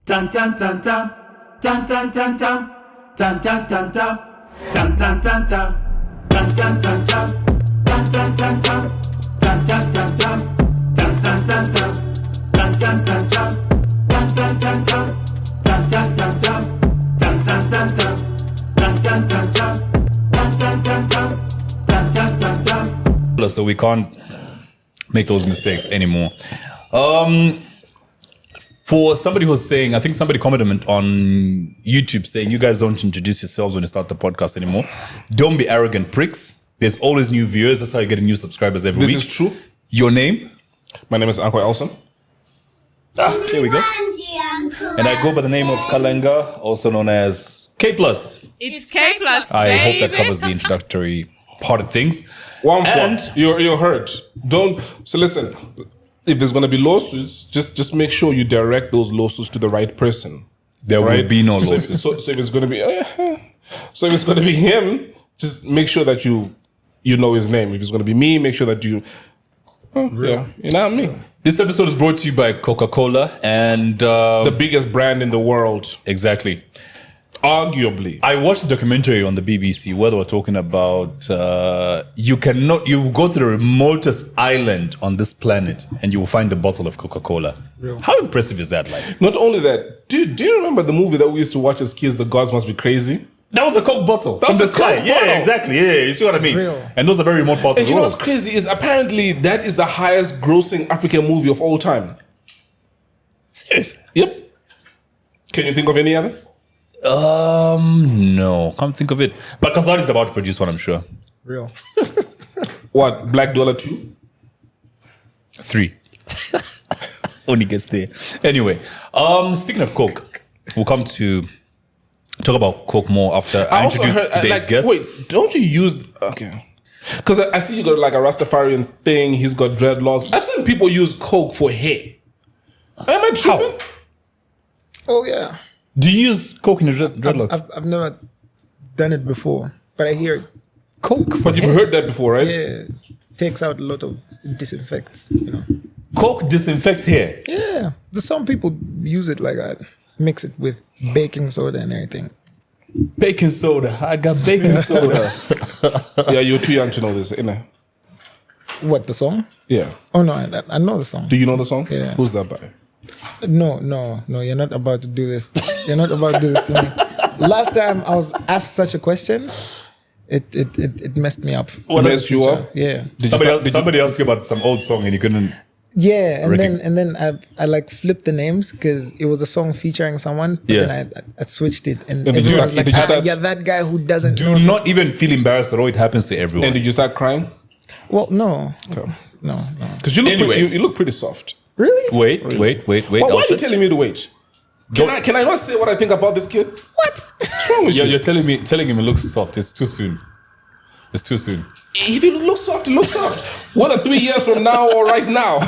Tan tan tan tan, tan tan tan tan, tan tan tan tan, tan tan tan tan, tan tan tan tan, tan tan tan tan, tan tan tan tan, tan tan tan tan, tan tan tan tan, tan tan tan tan, tan tan tan tan, tan tan tan tan, tan tan tan tan, tan tan tan tan, tan tan tan tan. So we can't make those mistakes anymore. For somebody who's saying, I think somebody commented on YouTube saying, you guys don't introduce yourselves when you start the podcast anymore. Don't be arrogant pricks. There's always new viewers. That's how you get new subscribers every week. This is true. Your name? My name is Uncle Elson. There we go. And I go by the name of Kalenga, also known as K+. It's K+, I hope that covers the introductory part of things. You're heard. So listen, if there's going to be lawsuits, just make sure you direct those lawsuits to the right person. There will be no lawsuits. So if it's going to be him, just make sure that you know his name. If it's going to be me, make sure that you know what I mean. This episode is brought to you by Coca-Cola and the biggest brand in the world. Exactly. Arguably. I watched a documentary on the BBC where they were talking about you go to the remotest island on this planet and you will find a bottle of Coca-Cola. Real. How impressive is that? Like, not only that, do you remember the movie that we used to watch as kids, The Gods Must Be Crazy? That was a Coke bottle. That was the sky. Yeah, exactly. Yeah, you see what I mean? Real. And those are very remote parts of the world. And you know what's crazy is apparently that is the highest grossing African movie of all time. Serious? Yep. Can you think of any other? No, can't think of it. But Kazadi is about to produce one, I'm sure. Real. What? Black Dollar 2? 3. Only gets there. Anyway, speaking of Coke, we'll come to talk about Coke more after I introduce today's guest. Wait, don't you use... Okay. Because I see you got like a Rastafarian thing. He's got dreadlocks. I've seen people use Coke for hair. Am I tripping? Oh, yeah. Do you use Coke in your dreadlocks? I've never done it before, but I hear Coke for But you've heard that before, right? yeah, takes out a lot of disinfects, you know. Coke disinfects hair. Yeah, there's some people use it like that. Mix it with baking soda and everything. Baking soda. I got baking soda. Yeah, you're too young to know this, innit? What, the song? Yeah. Oh, no, I know the song. Do you know the song? Yeah. Who's that by? No, you're not about to do this. You're not about to do this to me. Last time I was asked such a question, it messed me up. What messed you up? Yeah. Somebody asked you about some old song and you couldn't... Yeah, and then I like flipped the names because it was a song featuring someone. But then I switched it, and everyone was like, "Yeah, that guy who doesn't." Do not even feel embarrassed at all. It happens to everyone. And did you start crying? Well, no. Because you look pretty soft. Really? Wait. Why are you telling me to wait? Can I not say what I think about this kid? What? What's wrong with you? You're telling him it looks soft. It's too soon. It's too soon. If it looks soft, it looks soft. Whether 3 years from now or right now.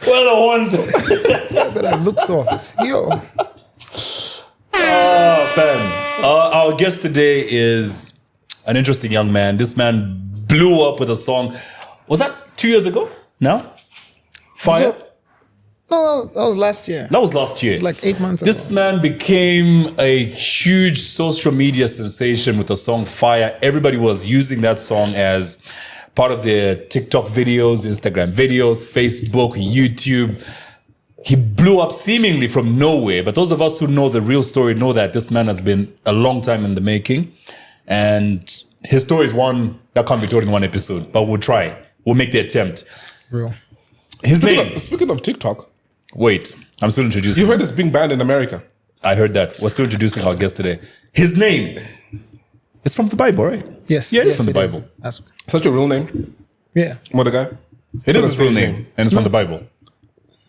Well, the ones. I said I look soft. Yo. Fam. Our guest today is an interesting young man. This man blew up with a song. Was that 2 years ago? No? Fire? No, that was last year. That was last year. It was like 8 months ago. This man became a huge social media sensation with the song Fire. Everybody was using that song as part of their TikTok videos, Instagram videos, Facebook, YouTube. He blew up seemingly from nowhere. But those of us who know the real story know that this man has been a long time in the making. And his story is one that can't be told in one episode. But we'll try. We'll make the attempt. Real. His name... Speaking of TikTok... Wait, I'm still introducing. You heard it's being banned in America. I heard that. We're still introducing our guest today. His name is from the Bible, right? Yes. Yeah, it's from the Bible. Is that your real name? Yeah. Mordecai? It is his real name, and it's from the Bible.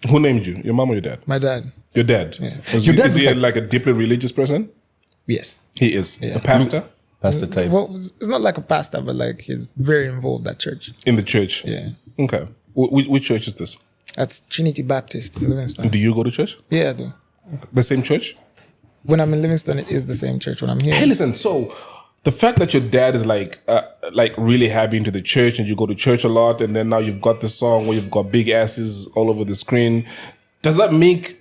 Who named you? Your mom or your dad? My dad. Your dad? Yeah. Is he like a deeply religious person? Yes. He is. Yeah. A pastor? Pastor type. Well, it's not like a pastor, but like he's very involved at church. In the church? Yeah. Okay. Which church is this? That's Trinity Baptist in Livingston. Do you go to church? Yeah, I do. The same church? When I'm in Livingston, it is the same church. When I'm here, Hey, listen. So, the fact that your dad is like really heavy into the church, and you go to church a lot, and then now you've got this song where you've got big asses all over the screen. Does that make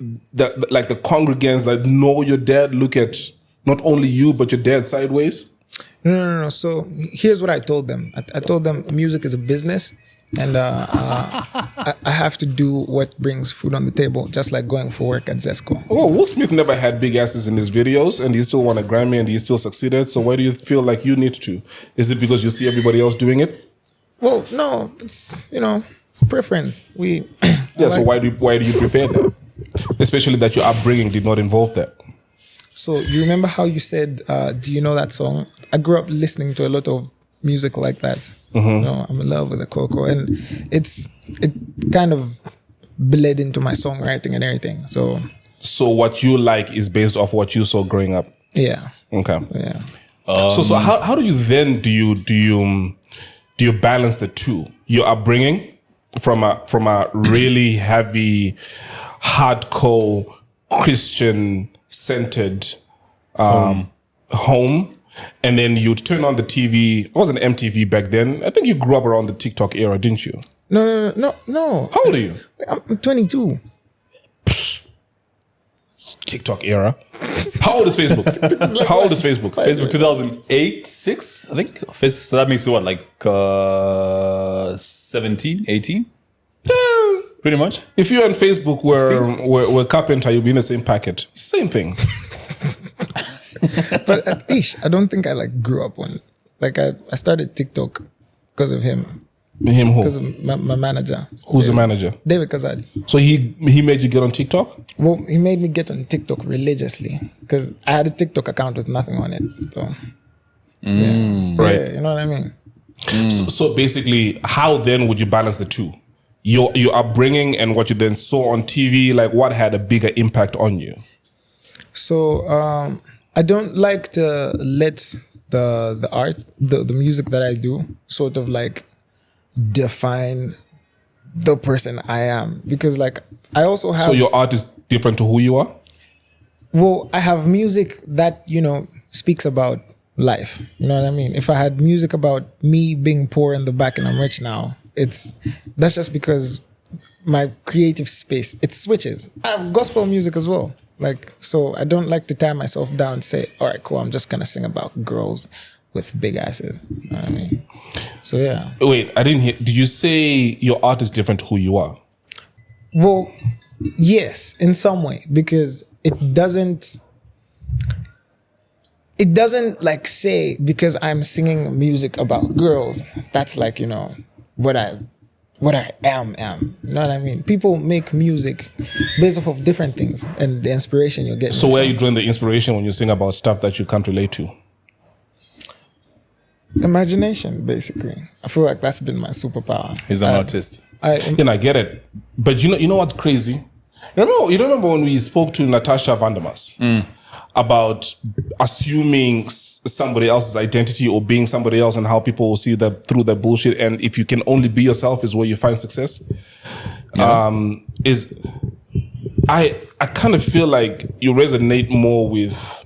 like the congregants that know your dad look at not only you but your dad sideways? No. So here's what I told them. I told them music is a business, and I have to do what brings food on the table, just like going for work at Zesco. Oh, Will Smith never had big asses in his videos, and he still won a Grammy, and he still succeeded. So why do you feel like you need to? Is it because you see everybody else doing it? Well, no, it's preference. So why do you prefer that? Especially that your upbringing did not involve that. So you remember how you said, do you know that song? I grew up listening to a lot of music like that. Mm-hmm. I'm in love with the Coco, and it kind of bled into my songwriting and everything. So what you like is based off what you saw growing up. Yeah. Okay. Yeah. So how do you then do you balance the two? Your upbringing from a really heavy, hardcore Christian centered home, and then you turn on the TV. It wasn't MTV back then. I think you grew up around the TikTok era, didn't you? No. How old are you? I'm 22. TikTok era. How old is Facebook? How old is Facebook? Facebook 2008, 6, I think. So that makes you what, like 17, 18? Pretty much. If you and Facebook were carpenter, you'd be in the same packet. Same thing. But I don't think I grew up on. I started TikTok because of him. Him who? Because of my manager. Who's the manager? David Kazadi. So he made you get on TikTok? Well, he made me get on TikTok religiously because I had a TikTok account with nothing on it. So, Right. Yeah, you know what I mean? So basically, how then would you balance the two? Your upbringing and what you then saw on TV, like what had a bigger impact on you? So I don't like to let the art, the music that I do, sort of define the person I am, because I also have. So your art is different to who you are? Well, I have music that speaks about life. You know what I mean? If I had music about me being poor in the back and I'm rich now, that's just because my creative space, it switches. I have gospel music as well. So I don't like to tie myself down and say, all right, cool, I'm just gonna sing about girls with big asses. You know what I mean? So yeah. Wait, I didn't hear. Did you say your art is different to who you are? Well, yes, in some way, because it doesn't say because I'm singing music about girls, that's what I am. You know what I mean? People make music based off of different things and the inspiration you're getting. So where are you drawing the inspiration when you sing about stuff that you can't relate to? Imagination, basically. I feel like that's been my superpower. He's an artist. I get it. But you know what's crazy? You remember when we spoke to Natasha Vandermas about assuming somebody else's identity or being somebody else and how people will see that through that bullshit, and if you can only be yourself is where you find success. Yeah. I kind of feel like you resonate more with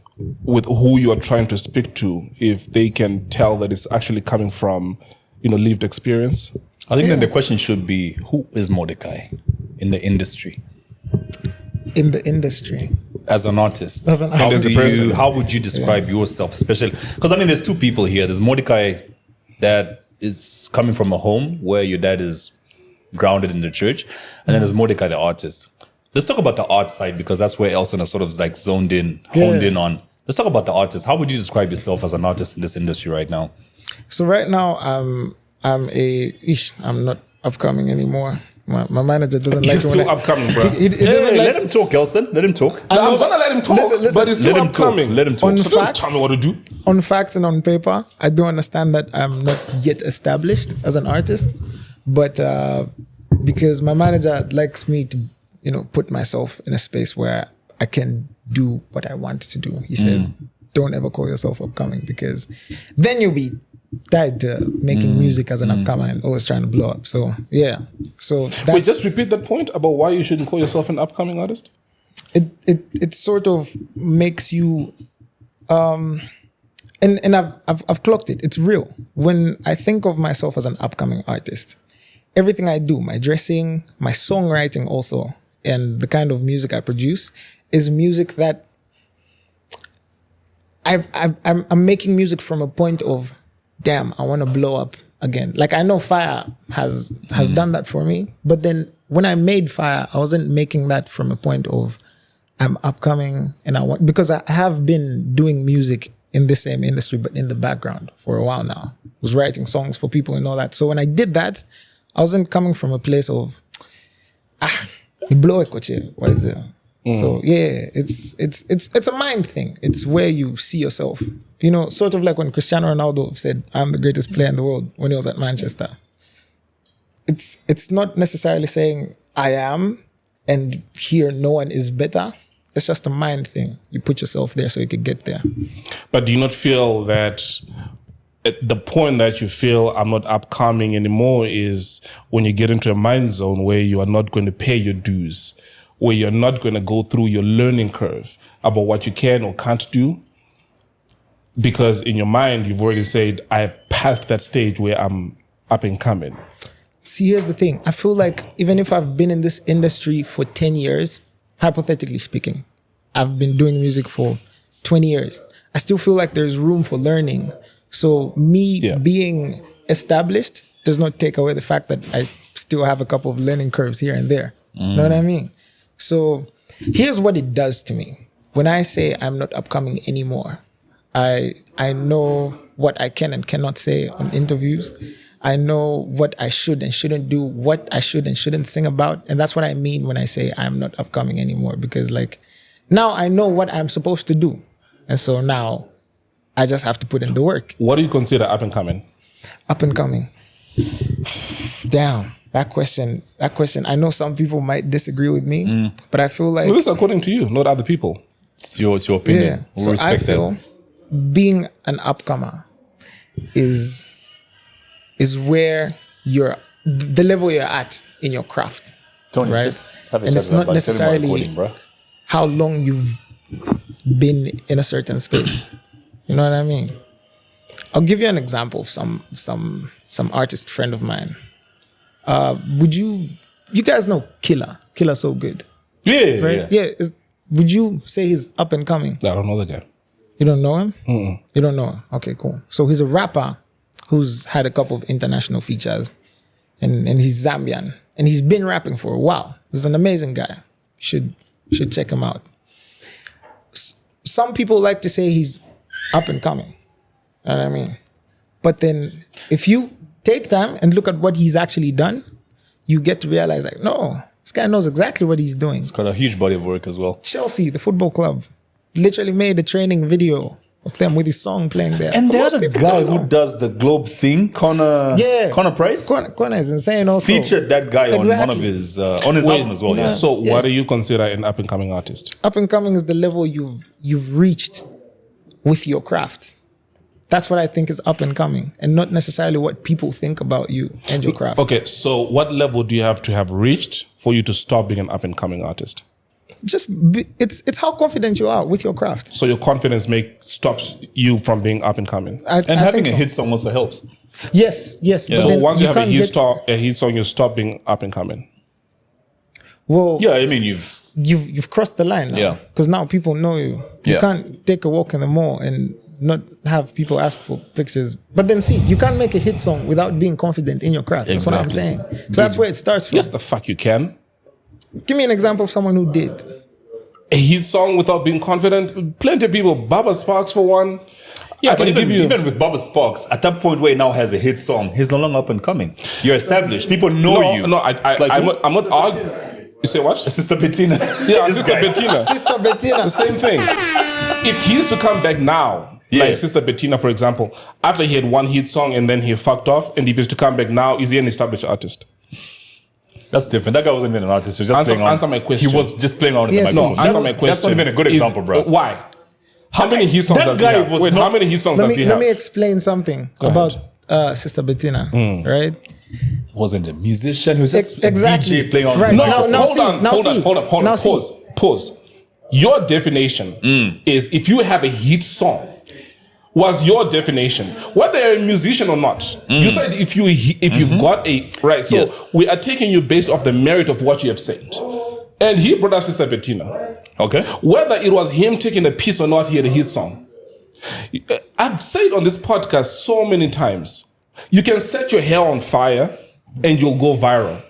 who you are trying to speak to if they can tell that it's actually coming from lived experience. I think then the question should be, who is Mordecai in the industry? In the industry, as an artist, how would you describe yourself, especially because there's two people here. There's Mordecai that is coming from a home where your dad is grounded in the church, and then there's Mordecai the artist. Let's talk about the art side, because that's where Elson is sort of honed in on. Let's talk about the artist. How would you describe yourself as an artist in this industry right now? So right now, I'm not upcoming anymore. My manager doesn't like it. He's still upcoming, bro. Let him talk, Elson. Let him talk. I'm gonna let him talk, listen, but he's still upcoming. Let him talk. So don't tell me what to do. On facts and on paper, I do understand that I'm not yet established as an artist, but because my manager likes me to, put myself in a space where I can do what I want to do. He says, don't ever call yourself upcoming, because then you'll be tied to making music as an upcomer and always trying to blow up. So yeah. So wait, just repeat that point about why you shouldn't call yourself an upcoming artist. It sort of makes you and I've clocked it. It's real. When I think of myself as an upcoming artist, everything I do, my dressing, my songwriting also, and the kind of music I produce is music that I'm making music from a point of, damn, I want to blow up again. Like I know Fire has done that for me, but then when I made Fire, I wasn't making that from a point of I'm upcoming and I want, because I have been doing music in the same industry, but in the background for a while now. I was writing songs for people and all that. So when I did that, I wasn't coming from a place of, blow it, what is it? So yeah, it's a mind thing. It's where you see yourself. You know, sort of like when Cristiano Ronaldo said, "I'm the greatest player in the world" when he was at Manchester. It's not necessarily saying I am, and here no one is better. It's just a mind thing. You put yourself there so you could get there. But do you not feel that at the point that you feel I'm not upcoming anymore is when you get into a mind zone where you are not going to pay your dues, where you're not going to go through your learning curve about what you can or can't do? Because in your mind, you've already said, I've passed that stage where I'm up and coming. See, here's the thing. I feel like even if I've been in this industry for 10 years, hypothetically speaking, I've been doing music for 20 years, I still feel like there's room for learning. So me being established does not take away the fact that I still have a couple of learning curves here and there. You know what I mean? So here's what it does to me. When I say I'm not upcoming anymore, I know what I can and cannot say on interviews. I know what I should and shouldn't do, what I should and shouldn't sing about. And that's what I mean when I say I'm not upcoming anymore. Because like now I know what I'm supposed to do. And so now I just have to put in the work. What do you consider up and coming? Up and coming. Damn. That question, I know some people might disagree with me, but I feel like... Well, this is according to you, not other people. It's your opinion. Yeah. We'll so respect I feel being an upcomer is where you're, the level you're at in your craft. Tony, right? just have a and chat it's with not everybody. Tell them necessarily about recording, bro. how long you've been in a certain space. You know what I mean? I'll give you an example of some artist friend of mine. Would you guys know Killer So Good? Yeah, Right? Yeah. Would you say he's up and coming? I don't know the guy. You don't know him? You don't know him? Okay, cool. So he's a rapper who's had a couple of international features, and he's Zambian, and he's been rapping for a while. He's an amazing guy. Should check him out. Some people like to say he's up and coming. You know what I mean? But then if you take time and look at what he's actually done, you get to realize like, no, this guy knows exactly what he's doing. It's got a huge body of work as well. Chelsea, the football club, literally made a training video of them with his song playing there. And But the most other people guy don't know. who does the globe thing, Connor Price, Connor is insane also. featured that guy on one of his on his album as well. Yeah. So what do you consider an up and coming artist? Up and coming is the level you've reached with your craft. That's what I think is up and coming, and not necessarily what people think about you and your craft. Okay, so what level do you have to have reached for you to stop being an up and coming artist? It's how confident you are with your craft. So your confidence stops you from being up and coming. And having a hit song also helps. Yes. Yeah. But So then once you have a can't hit song, you stop being up and coming. Well, Yeah, I mean you've crossed the line now. Yeah. Because now people know you. You Yeah. can't take a walk in the mall and not have people ask for pictures. But then see, you can't make a hit song without being confident in your craft. That's what I'm Exactly. saying. So that's where it starts from. Yes, the fuck you can. Give me an example of someone who did. A hit song without being confident. Plenty of people. Baba Sparks for one. Yeah, I but can even with Baba Sparks, at that point where he now has a hit song, he's no longer up and coming. You're established. People know you. No, It's like, I'm not arguing. You say what? Sister Bettina. Yeah, This Sister guy. Bettina. Sister Bettina. The same thing. If he used to come back now, Yeah. like Sister Bettina, for example, after he had one hit song and then he fucked off, and if he used to come back now, is he an established artist? That's different. That guy wasn't even an artist. He was just playing on. answer my question. He was just playing on the Yes. microphone. No, Answer my question. That's not even a good example, bro. Why? How many hit songs that does he guy have? was Wait, not- how many hit songs Let does he me have? explain something about Sister Bettina, right? He wasn't a musician. He was just Exactly. a DJ playing on Right. the No, microphone. Now hold see, on, now hold see, on. now see. Pause. Your definition is if you have a hit song. Was your definition whether you're a musician or not? You said if you've got a right. So Yes. we are taking you based off the merit of what you have said. And he brought up Sister Bettina. Okay. Whether it was him taking a piece or not, he had a hit song. I've said on this podcast so many times, you can set your hair on fire and you'll go viral.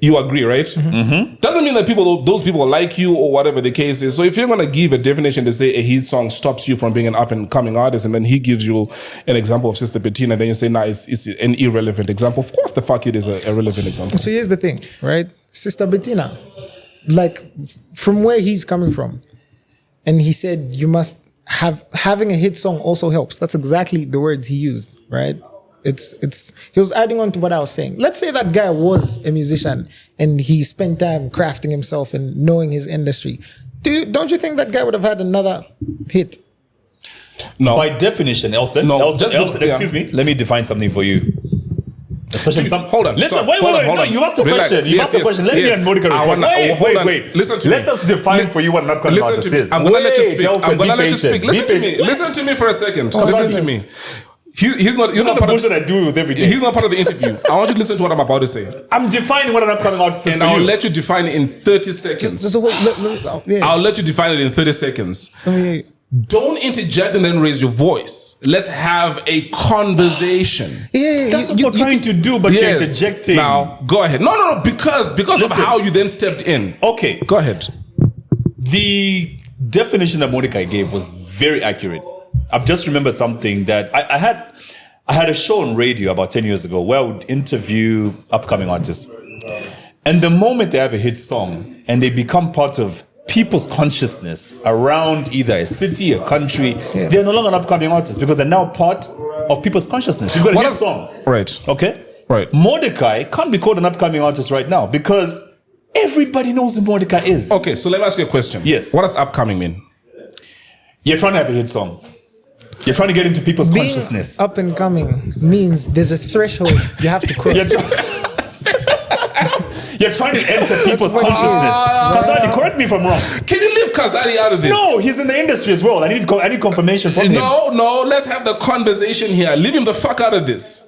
You agree, right? Mm-hmm. Doesn't mean that those people like you or whatever the case is. So if you're going to give a definition to say a hit song stops you from being an up and coming artist, and then he gives you an example of Sister Bettina, then you say, nah, it's an irrelevant example. Of course, the fuck it is a relevant example. So here's the thing, right? Sister Bettina, like from where he's coming from, and he said you must having a hit song also helps. That's exactly the words he used, right? He was adding on to what I was saying. Let's say that guy was a musician and he spent time crafting himself and knowing his industry. Don't you think that guy would have had another hit? No. By definition, Elson. No. Elson, excuse me. Let me define something for you. Especially hold on. Listen, stop, wait. No, you asked the question. You asked the question. Let me and Mordecai respond. Wait. Listen to me. Let us define for you what an upcoming artist is. I'm going to let you speak. I'm going to let you speak. Listen to me for a second. Listen to me. He's not the bullshit I do with every day. He's not part of the interview. I want you to listen to what I'm about to say. I'm defining what an upcoming artist is and for you. I'll let you define it in 30 seconds. I'll let you define it in 30 seconds. Don't interject and then raise your voice. Let's have a conversation. That's what you're trying to do, but you're interjecting. Now, go ahead. No, because of how you then stepped in. Okay. Go ahead. The definition that Mordecai gave was very accurate. I've just remembered something that I had a show on radio about 10 years ago where I would interview upcoming artists. And the moment they have a hit song and they become part of people's consciousness around either a city, a country, they're no longer an upcoming artist because they're now part of people's consciousness. You've got a hit song. Right. Okay? Right. Mordecai can't be called an upcoming artist right now because everybody knows who Mordecai is. Okay, so let me ask you a question. Yes. What does upcoming mean? You're trying to have a hit song. You're trying to get into people's Being consciousness. Up and coming means there's a threshold you have to cross. You're trying to enter people's consciousness. Kazadi, correct me if I'm wrong. Can you leave Kazadi out of this? No, he's in the industry as well. I need confirmation from him. No, let's have the conversation here. Leave him the fuck out of this.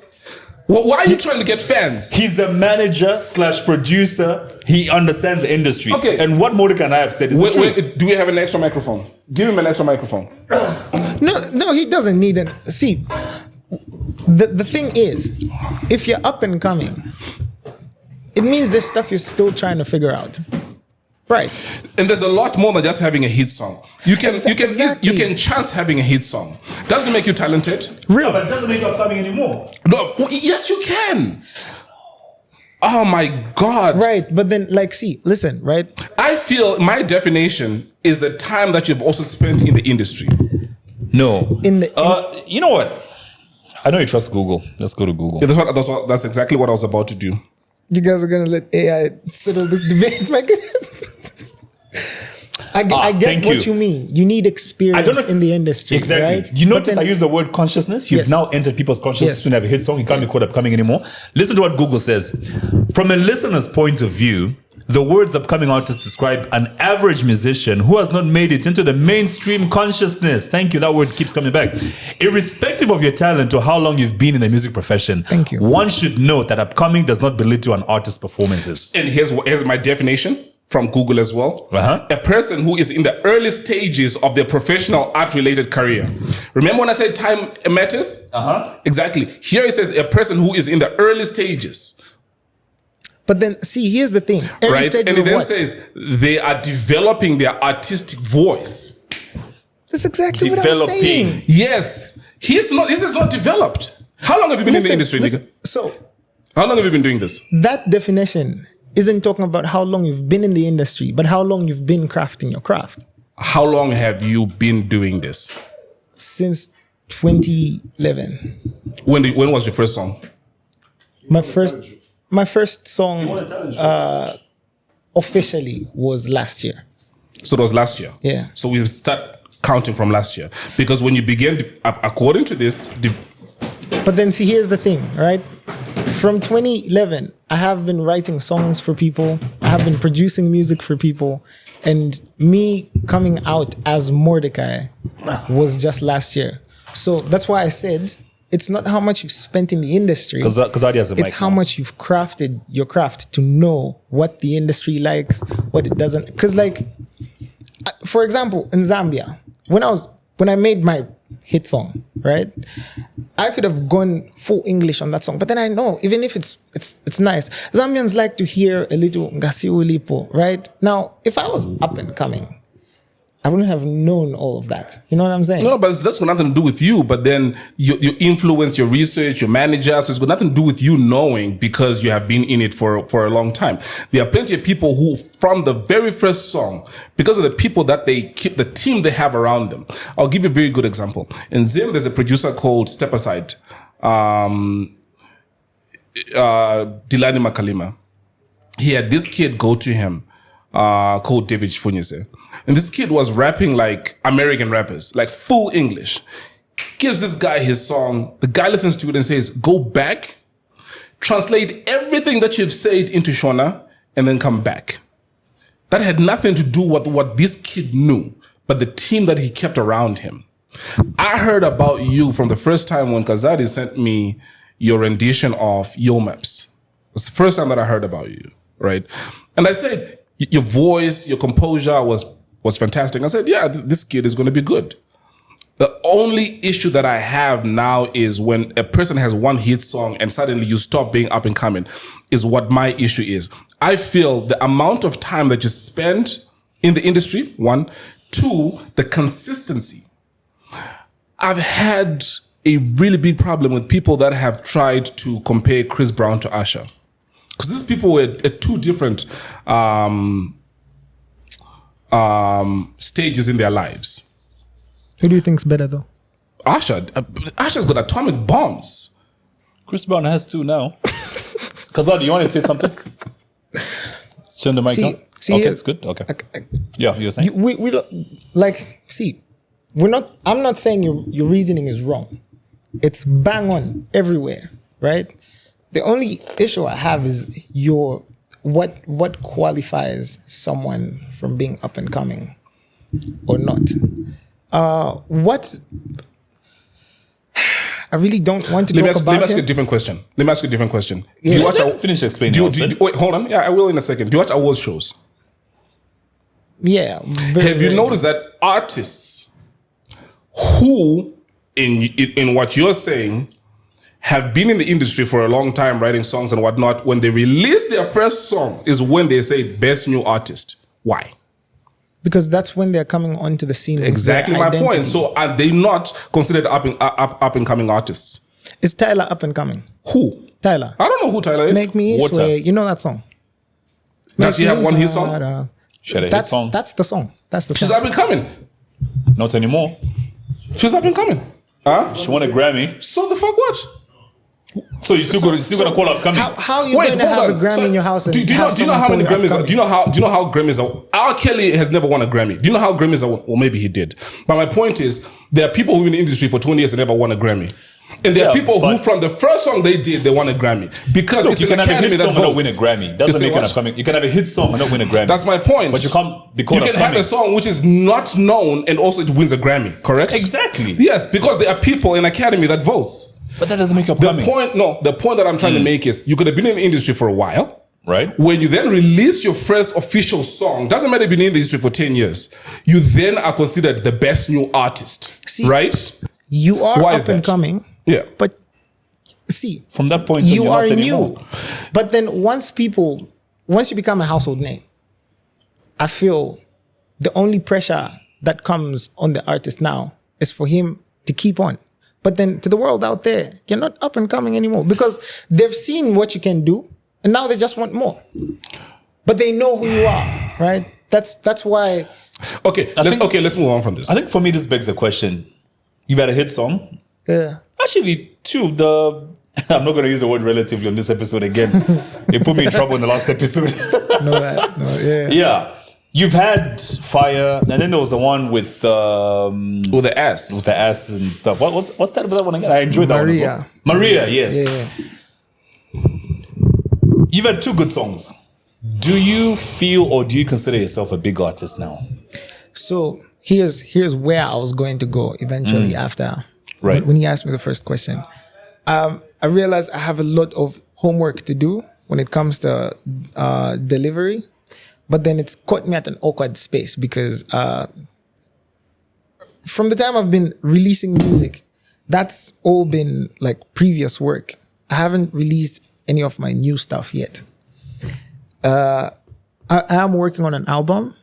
Why are you trying to get fans? He's a manager / producer. He understands the industry. Okay. And what Mordecai and I have said is the truth. Do we have an extra microphone? Give him an extra microphone. No, he doesn't need it. See, the thing is, if you're up and coming, it means there's stuff you're still trying to figure out. Right. And there's a lot more than just having a hit song. You can chance having a hit song. Doesn't make you talented. Real. But it doesn't make you upcoming anymore. No, yes you can. Oh my God. Right, but then listen, right? I feel my definition is the time that you've also spent in the industry. No. You know what? I know you trust Google. Let's go to Google. Yeah, that's exactly what I was about to do. You guys are gonna let AI settle this debate, my goodness. I get what you mean. You need experience in the industry. Exactly. Right? You notice I use the word consciousness? You've now entered people's consciousness when you have a hit song. You can't be called upcoming anymore. Listen to what Google says. From a listener's point of view, the words upcoming artist describe an average musician who has not made it into the mainstream consciousness. Thank you. That word keeps coming back. Irrespective of your talent or how long you've been in the music profession, thank you. One should note that upcoming does not belittle an artist's performances. And here's my definition from Google as well. A person who is in the early stages of their professional art-related career. Remember when I said time matters? Exactly. Here it says a person who is in the early stages. But then, see, here's the thing. Right? And it then says they are developing their artistic voice. That's exactly what I'm saying. Yes. This is not developed. How long have you been in the industry, nigga? So, how long have you been doing this? That definition isn't talking about how long you've been in the industry, but how long you've been crafting your craft. How long have you been doing this? Since 2011. When was your first song? My first song officially was last year. So it was last year? Yeah. So we start counting from last year. Because when you begin, according to this... But then see, here's the thing, right? From 2011, I have been writing songs for people. I have been producing music for people. And me coming out as Mordecai was just last year. So that's why I said it's not how much you've spent in the industry. Kazadi has a mic It's how now. much you've crafted your craft to know what the industry likes, what it doesn't. Because, like, for example, in Zambia, when I made my hit song, right, I could have gone full English on that song, but then I know even if it's nice, Zambians like to hear a little Ngasi Ulipo, right? Now, if I was up and coming, I wouldn't have known all of that. You know what I'm saying? No, but that's got nothing to do with you. But then your influence, your research, your manager, so it's got nothing to do with you knowing because you have been in it for a long time. There are plenty of people who, from the very first song, because of the people that they keep, the team they have around them. I'll give you a very good example. In Zim, there's a producer called Step Aside, Dilani Makalima. He had this kid go to him, called David Funyese. And this kid was rapping like American rappers, like full English. Gives this guy his song. The guy listens to it and says, go back, translate everything that you've said into Shona, and then come back. That had nothing to do with what this kid knew, but the team that he kept around him. I heard about you from the first time when Kazadi sent me your rendition of Yo Maps. It's the first time that I heard about you, right? And I said, your voice, your composure was fantastic. I said, yeah, this kid is going to be good. The only issue that I have now is when a person has one hit song and suddenly you stop being up and coming is what my issue is. I feel the amount of time that you spend in the industry, one. Two, the consistency. I've had a really big problem with people that have tried to compare Chris Brown to Usher. Because these people were at two different stages in their lives. Who do you think's better though? Usher. Usher's got atomic bombs. Chris Brown has two now. Kazadi, you want to say something? Turn the mic on. Okay, it's good. Okay. Yeah, you were saying? I'm not saying your reasoning is wrong. It's bang on everywhere, right? The only issue I have is what qualifies someone from being up and coming or not. I really don't want to talk about. Let me ask you a different question. Yeah. Do you watch finish explaining? Wait, hold on. Yeah, I will in a second. Do you watch awards shows? Yeah. Have you noticed that artists who, in what you're saying, have been in the industry for a long time writing songs and whatnot, when they release their first song is when they say best new artist. Why? Because that's when they're coming onto the scene. Exactly my point. So are they not considered up and coming artists? Is Tyler up and coming? Who? Tyler. I don't know who Tyler is. Make Me Sway. You know that song? Does she have one hit song? She had a hit song. That's the song. She's up and coming. Not anymore. She's up and coming. Huh? She won a Grammy. So the fuck what? So you're still gonna call up coming? How are you going to have a Grammy in your house? And do you know how many Grammys? Do you know how Grammys are? R. Kelly has never won a Grammy. Do you know how Grammys are? Well, maybe he did. But my point is, there are people who in the industry for 20 years and never won a Grammy. And there are people who, from the first song they did, they won a Grammy. Because it's you can an have a academy hit song that and not votes. win a Grammy. Doesn't make an upcoming. You can have a hit song and not win a Grammy. That's my point. But you can't be called You can have a song which is not known and also it wins a Grammy, correct? Exactly. Yes, because there are people in academy that votes. But that doesn't make you upcoming. The point that I'm trying to make is you could have been in the industry for a while. Right. When you then release your first official song, doesn't matter if you've been in the industry for 10 years, you then are considered the best new artist. See, right? You are up and coming. Yeah. But see, from that point you are new. But then once you become a household name, I feel the only pressure that comes on the artist now is for him to keep on. But then to the world out there, you're not up and coming anymore because they've seen what you can do and now they just want more. But they know who you are, right? That's why. Let's move on from this. I think for me, this begs the question. You've had a hit song. Yeah. Actually, two. I'm not going to use the word relatively on this episode again. It put me in trouble in the last episode. Yeah. You've had Fire, and then there was the one with the ass. With the ass and stuff. What's that about that one again? I enjoyed that one as well. Maria, yes. Yeah. You've had two good songs. Do you feel or do you consider yourself a big artist now? So here's where I was going to go eventually after. Right. When you asked me the first question. I realize I have a lot of homework to do when it comes to delivery, but then it's caught me at an awkward space because from the time I've been releasing music, that's all been like previous work. I haven't released any of my new stuff yet. I am working on an album,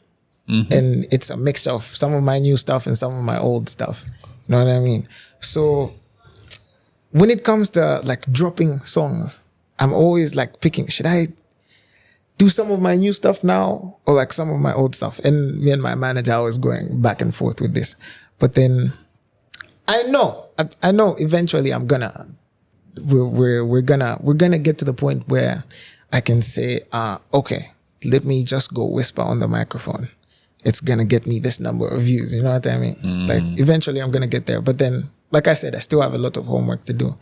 and it's a mixture of some of my new stuff and some of my old stuff. You know what I mean? So when it comes to like dropping songs, I'm always like picking, should I do some of my new stuff now or like some of my old stuff? And me and my manager are always going back and forth with this. But then I know eventually we're gonna get to the point where I can say, okay, let me just go whisper on the microphone. It's gonna get me this number of views. You know what I mean? Like eventually I'm gonna get there. But then, like I said, I still have a lot of homework to do.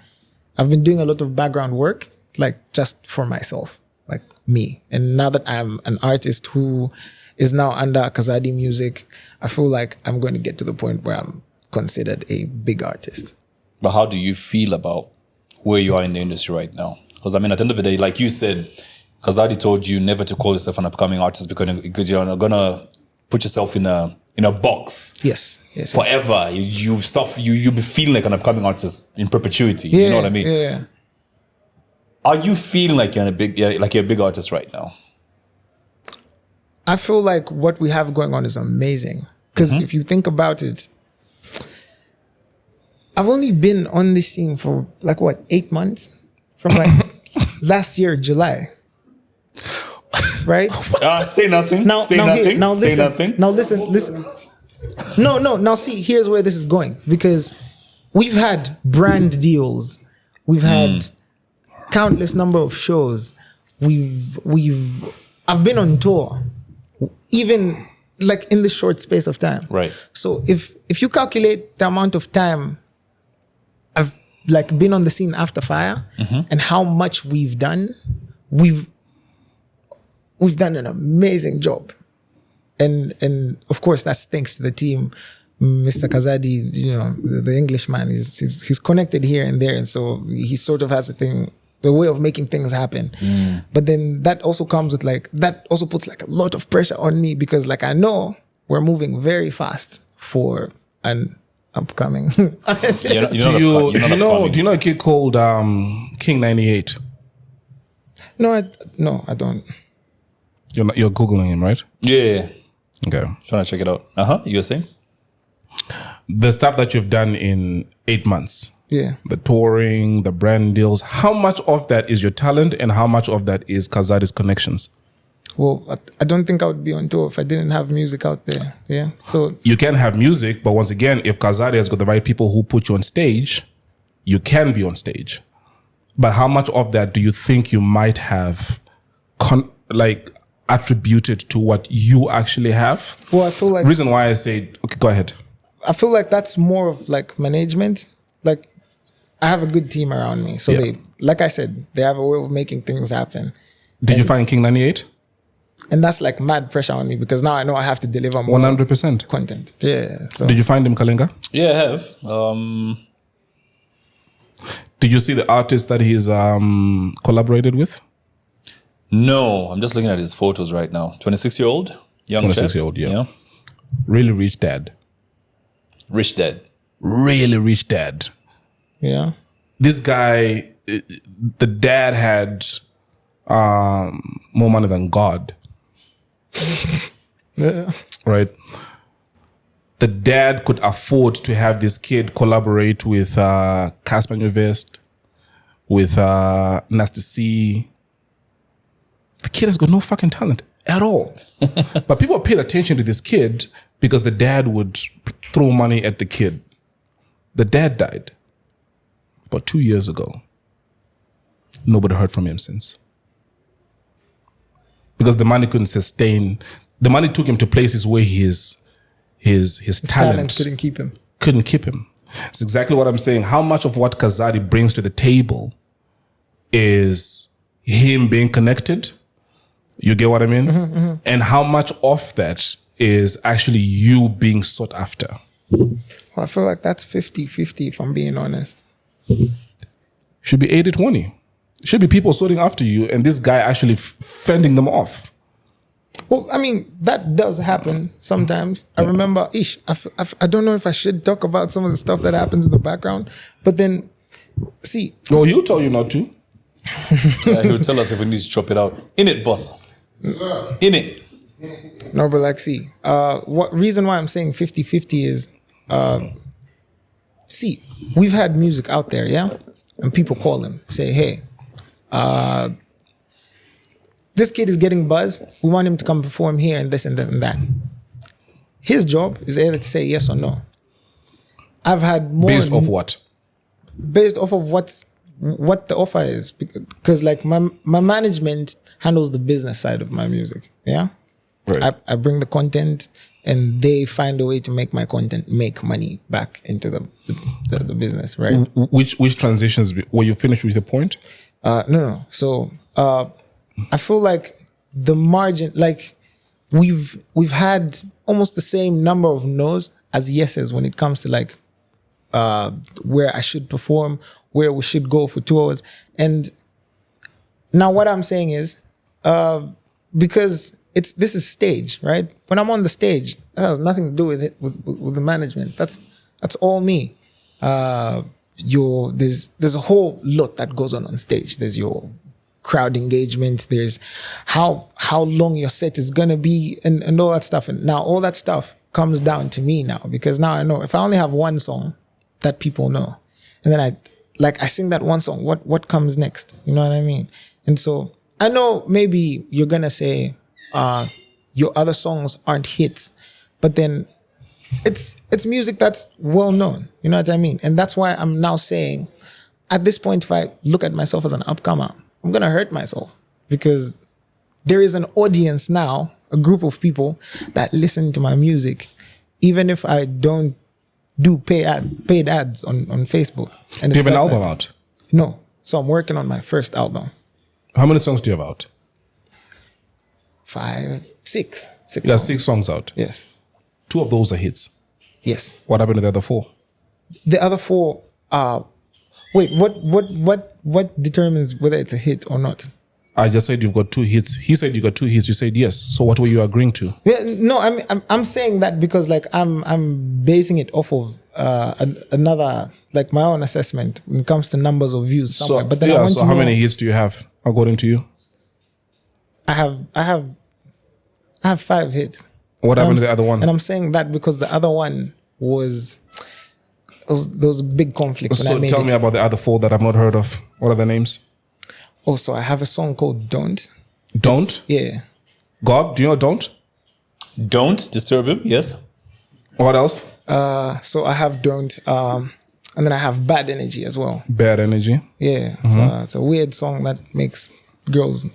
I've been doing a lot of background work, like just for myself, like me. And now that I'm an artist who is now under Kazadi Music, I feel like I'm going to get to the point where I'm considered a big artist. But how do you feel about where you are in the industry right now? Because I mean, at the end of the day, like you said, Kazadi told you never to call yourself an upcoming artist because you're not gonna put yourself in a box. Yes. Forever. Yes. You'll be feeling like an upcoming artist in perpetuity. Yeah, you know what I mean? Yeah. Are you feeling like you're a big artist right now? I feel like what we have going on is amazing. Because if you think about it, I've only been on this scene for like 8 months? From like last year, July. Right? Say nothing. Now listen. No. Now see, here's where this is going. Because we've had brand deals. We've had countless number of shows. I've been on tour, even like in this short space of time. Right. So if you calculate the amount of time I've like been on the scene after Fire and how much we've done, we've done an amazing job. And of course that's thanks to the team. Mr. Kazadi, you know, the Englishman, he's connected here and there, and so he sort of has the way of making things happen. But then that also comes with that also puts like a lot of pressure on me because like I know we're moving very fast for an upcoming. Do you know a kid called King 98? No, I don't. You're Googling him, right? Yeah. Okay. Trying to check it out. You were saying? The stuff that you've done in 8 months. Yeah. The touring, the brand deals. How much of that is your talent and how much of that is Kazadi's connections? Well, I don't think I would be on tour if I didn't have music out there. Yeah. So you can have music, but once again, if Kazadi has got the right people who put you on stage, you can be on stage. But how much of that do you think you might have attributed to what you actually have? Well, I feel like reason why I say, okay, go ahead. I feel like that's more of like management. Like I have a good team around me. So they, like I said, they have a way of making things happen. Did you find King 98? And that's like mad pressure on me because now I know I have to deliver more 100% content. Yeah. So. Did you find him, Kalenga? Yeah, I have. Did you see the artist that he's collaborated with? No, I'm just looking at his photos right now. 26-year-old? Young 26-year-old, yeah. Really rich dad. Rich dad. Really rich dad. Yeah. This guy, the dad had more money than God. Yeah. Right? The dad could afford to have this kid collaborate with Casper Nyovest, with Nasty C. The kid has got no fucking talent at all. But people paid attention to this kid because the dad would throw money at the kid. The dad died about 2 years ago. Nobody heard from him since. Because the money couldn't sustain. The money took him to places where his talent couldn't keep him. It's exactly what I'm saying. How much of what Kazadi brings to the table is him being connected? You get what I mean? And how much of that is actually you being sought after? Well, I feel like that's 50-50 if I'm being honest. should be 80-20. Should be people sorting after you and this guy actually fending them off. Well, I mean, that does happen sometimes. I remember, I don't know if I should talk about some of the stuff that happens in the background, but then, see. Oh, he'll tell you not to. He'll tell us if we need to chop it out. In it, boss. In it. No, but like, see, what reason why I'm saying 50-50 is, see, we've had music out there, yeah? And people call him, say, hey, this kid is getting buzz. We want him to come perform here and this and that and that. His job is either to say yes or no. I've had more... Based off what? Based off of what the offer is. Because like my management handles the business side of my music, yeah? Right. I bring the content and they find a way to make my content make money back into the business, right? Which transitions, were you finished with the point? No. So I feel like the margin, like we've had almost the same number of no's as yeses when it comes to like where I should perform, where we should go for tours. And now what I'm saying is, because this is stage, right? When I'm on the stage, that has nothing to do with it, with the management. That's all me. There's a whole lot that goes on stage. There's your crowd engagement. There's how long your set is gonna be and all that stuff. And now all that stuff comes down to me now, because now I know if I only have one song that people know, and then I sing that one song, what comes next? You know what I mean? And so I know maybe you're gonna say your other songs aren't hits, but then it's music that's well known. You know what I mean? And that's why I'm now saying, at this point, if I look at myself as an upcomer, I'm gonna hurt myself, because there is an audience now, a group of people that listen to my music, even if I don't do paid ads on Facebook. And Do you have an like album that. out? No. So I'm working on my first album. How many songs do you have out? 6 You have 6 songs out. Yes. 2 of those are hits. Yes. What happened to the other 4? The other 4 wait, what determines whether it's a hit or not? I just said you've got 2 hits. He said you got 2 hits. You said yes. So what were you agreeing to? Yeah, no, I'm saying that because like I'm basing it off of another, like my own assessment when it comes to numbers of views somewhere. So, but then I want so to how know, many hits do you have according to you? I have 5 hits. What happened to the other one? And I'm saying that because the other one there was a big conflict when I So made tell it. me about the other 4 that I've not heard of. What are the names? Oh, so I have a song called Don't. Don't? Yeah. God, do you know Don't? Don't disturb him. Yes. What else? So I have Don't, and then I have Bad Energy as well. Bad Energy. Yeah, it's a weird song that makes girls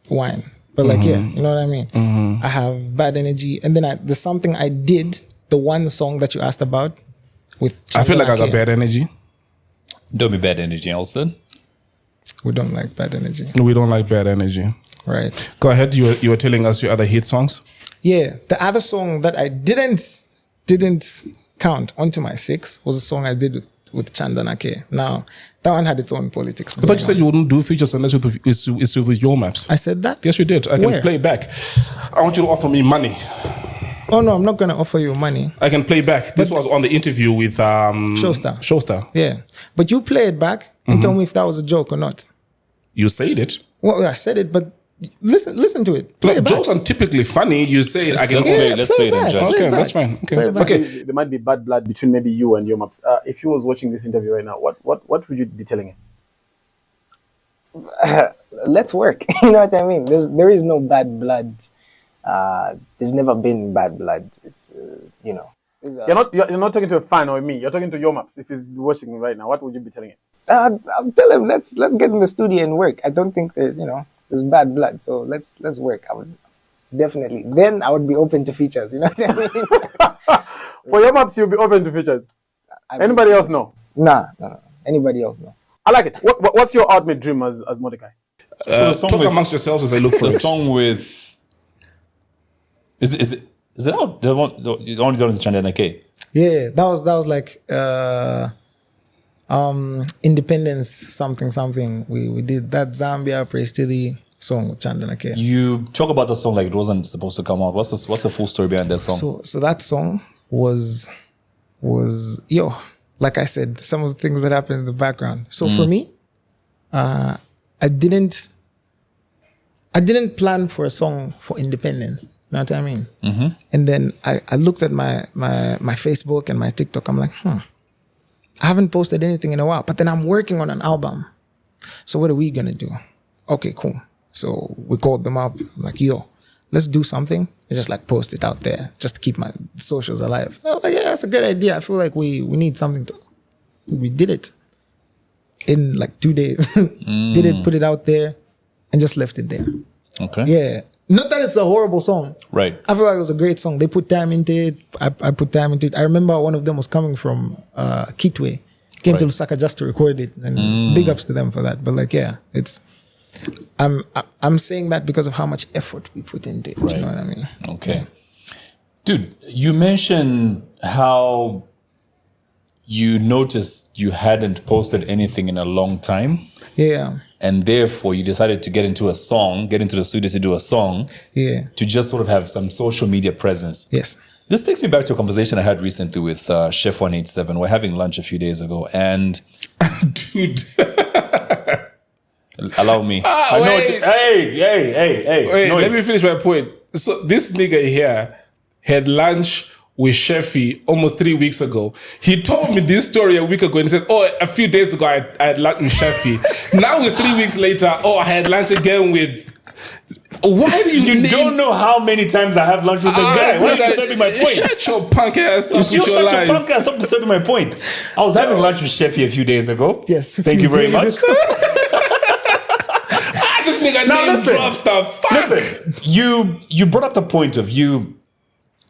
whine. But like, yeah, you know what I mean? I have Bad Energy, and then there's something I did, the one song that you asked about with I feel like I got Chandana K. Bad Energy. Don't be bad energy, Alston. We don't like Bad Energy. We don't like Bad Energy. Right. Go ahead. You were telling us your other hit songs. Yeah, the other song that I didn't count onto my 6 was a song I did with Chandana K. Now, that one had its own politics. I thought you said you wouldn't do features unless it's with your maps. I said that? Yes, you did. I can Where? play back. I want you to offer me money. Oh, no, I'm not going to offer you money. I can play back. This was on the interview with Showstar. Yeah. But you play it back and tell me if that was a joke or not. You said it. Well, I said it, but listen to it. Play Like, it back. jokes are typically funny. You say it. I can Let's say play- play it and back, judge. play Okay, it that's back. fine. Okay. Play it back. Okay. There might be bad blood between maybe you and your maps. If he was watching this interview right now, what would you be telling him? Let's work. You know what I mean? There is no bad blood. There's never been bad blood. It's you know. You're not talking to a fan or me. You're talking to your maps. If he's watching right now, what would you be telling him? I'll tell him let's get in the studio and work. I don't think there's bad blood. So let's work. I would definitely. Then I would be open to features. You know what I mean? For your maps, you'll be open to features. Anybody else know? Nah. Anybody else no. I like it. What's your ultimate dream as Mordecai? So the song talk with, amongst yourselves as I look for the it. song with is it out? The only done is Chandana K. Yeah, that was like Independence something. We did that Zambia Praise to the song with Chandana K. You talk about the song like it wasn't supposed to come out. What's the full story behind that song? So that song was like I said, some of the things that happened in the background. So for me, I didn't plan for a song for independence. You know what I mean? Mm-hmm. And then I looked at my Facebook and my TikTok. I'm like, I haven't posted anything in a while. But then I'm working on an album. So what are we gonna do? Okay, cool. So we called them up. I'm like, let's do something and just like post it out there just to keep my socials alive. I was like, yeah, that's a good idea. I feel like we need something to. We did it in like 2 days. Did it, put it out there, and just left it there. Okay. Yeah. Not that it's a horrible song. Right. I feel like it was a great song. They put time into it. I put time into it. I remember one of them was coming from Kitwe. Came to Lusaka just to record it. And big ups to them for that. But like, yeah, it's... I'm saying that because of how much effort we put into it. Right. You know what I mean? Okay. Yeah. Dude, you mentioned how you noticed you hadn't posted anything in a long time. Yeah. And therefore you decided to get into the studio to do a song. Yeah. To just sort of have some social media presence. Yes. This takes me back to a conversation I had recently with Chef 187. We're having lunch a few days ago and... Dude. Allow me. Wait, let me finish my point. So this nigga here had lunch with Sheffy almost 3 weeks ago. He told me this story a week ago and he said, a few days ago I had lunch with Sheffy. Now it's 3 weeks later, I had lunch again with... Why do you don't know how many times I have lunch with the guy. Why are you disturbing my point? Shut your punk ass up with your lies. Your punk ass, stop disturbing my point. I was having lunch with Sheffy a few days ago. Yes. Thank you very much. This nigga name drop stuff. Fuck. Listen, you brought up the point of you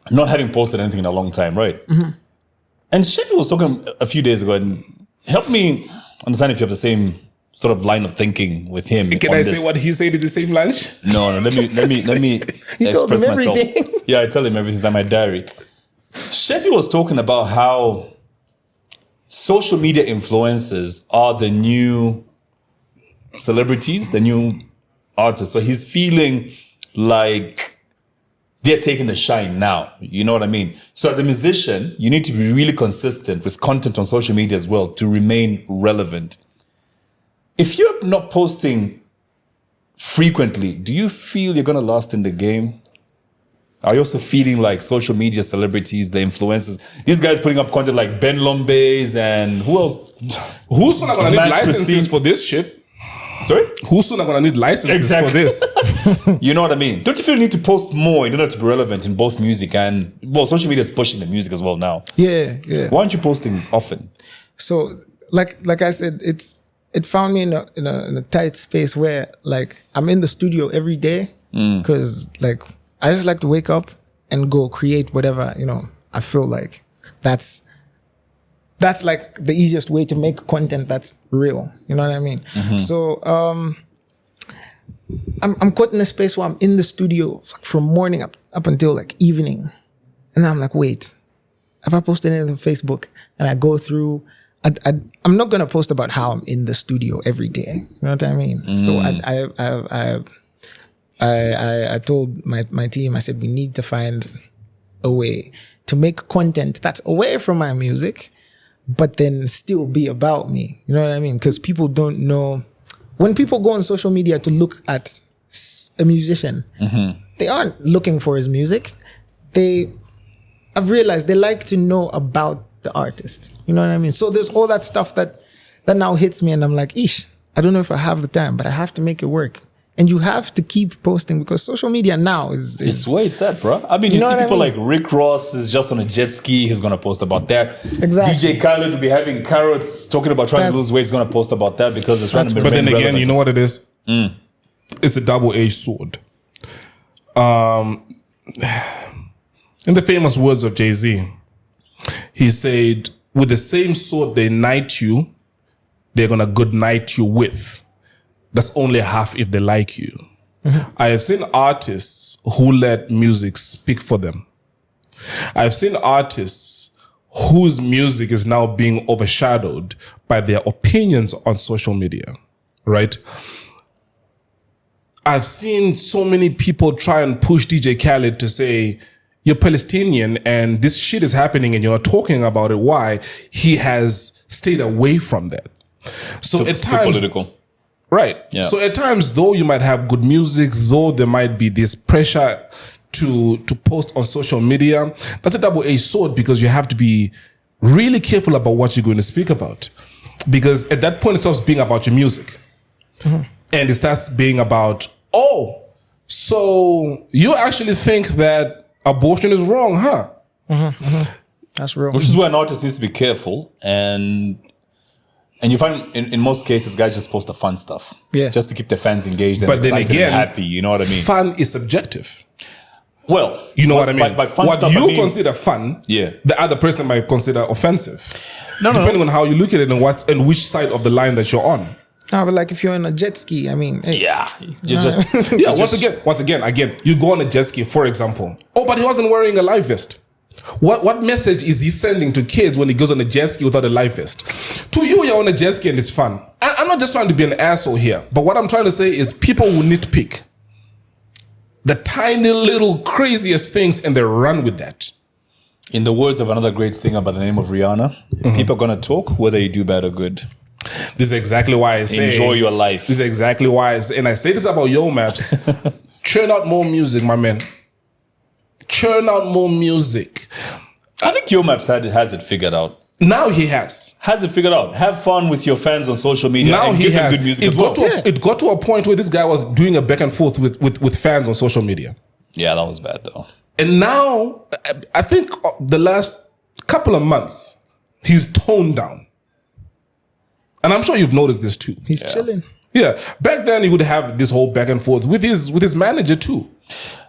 not having posted anything in a long time, right? Mm-hmm. And Sheffy was talking a few days ago and help me understand if you have the same sort of line of thinking with him. Can I say what he said at the same lunch? No. Let me he express told him myself. everything. Yeah, I tell him everything. It's in my diary. Sheffy was talking about how social media influencers are the new celebrities, the new artists. So he's feeling like they're taking the shine now. You know what I mean? So as a musician, you need to be really consistent with content on social media as well to remain relevant. If you're not posting frequently, do you feel you're going to last in the game? Are you also feeling like social media celebrities, the influencers, these guys putting up content like Ben Lombez and who else? Who's not going to need licenses for this shit? Sorry? Who's not going to need licenses for this? You know what I mean? Don't you feel you need to post more in order to be relevant in both music and... Well, social media is pushing the music as well now. Yeah. Why aren't you posting often? So, like I said, it found me in a tight space where like I'm in the studio every day because like I just like to wake up and go create whatever, I feel like that's like the easiest way to make content that's real. You know what I mean? Mm-hmm. So I'm caught in a space where I'm in the studio from morning up until like evening. And I'm like, wait, have I posted anything on Facebook? And I go through, I'm not going to post about how I'm in the studio every day. You know what I mean? So I told my team, I said, we need to find a way to make content that's away from my music, but then still be about me. You know what I mean? Because people don't know. When people go on social media to look at a musician, they aren't looking for his music. I've realized they like to know about the artist. You know what I mean? So there's all that stuff that now hits me and I'm like, I don't know if I have the time, but I have to make it work. And you have to keep posting because social media now is it's where it's at, bro. I mean, you see people like Rick Ross is just on a jet ski. He's going to post about that. Exactly. DJ Khaled will be having carrots talking about trying to lose weight. He's going to post about that because it's trying to be. But then again, you know what it is? It's a double-edged sword. In the famous words of Jay-Z, he said, with the same sword they knight you, they're going to good night you with. That's only half if they like you. I have seen artists who let music speak for them. I've seen artists whose music is now being overshadowed by their opinions on social media, right? I've seen so many people try and push DJ Khaled to say, you're Palestinian and this shit is happening and you're not talking about it. Why? He has stayed away from that. So at times, political. Right. Yeah. So at times, though you might have good music, though there might be this pressure to post on social media, that's a double-edged sword because you have to be really careful about what you're going to speak about. Because at that point, it stops being about your music. Mm-hmm. And it starts being about, so you actually think that abortion is wrong, huh? Mm-hmm. Mm-hmm. That's real. Which is why an artist needs to be careful. And you find in most cases, guys just post the fun stuff. Yeah. Just to keep their fans engaged and but excited then again, and happy. You know what I mean? Fun is subjective. Well, you know what I mean? By fun what stuff, you consider fun, the other person might consider offensive. Depending on how you look at it and which side of the line that you're on. No, but like if you're on a jet ski, I mean, hey, you just once again, you go on a jet ski, for example. Oh, but he wasn't wearing a life vest. What message is he sending to kids when he goes on a jet ski without a life vest? To you, you're on a jet ski and it's fun. I'm not just trying to be an asshole here, but what I'm trying to say is people will nitpick the tiny little craziest things and they run with that. In the words of another great singer by the name of Rihanna, people are going to talk whether you do bad or good. This is exactly why I say enjoy your life. This is exactly why and I say this about Yo Maps. Churn out more music, my man. Churn out more music. I think Yo Maps has it figured out. Now he has. Has it figured out. Have fun with your fans on social media. Now and he give has. them good music It got to a point where this guy was doing a back and forth with fans on social media. Yeah, that was bad though. And now, I think the last couple of months, he's toned down. And I'm sure you've noticed this too. He's chilling. Yeah. Back then, he would have this whole back and forth with his manager too.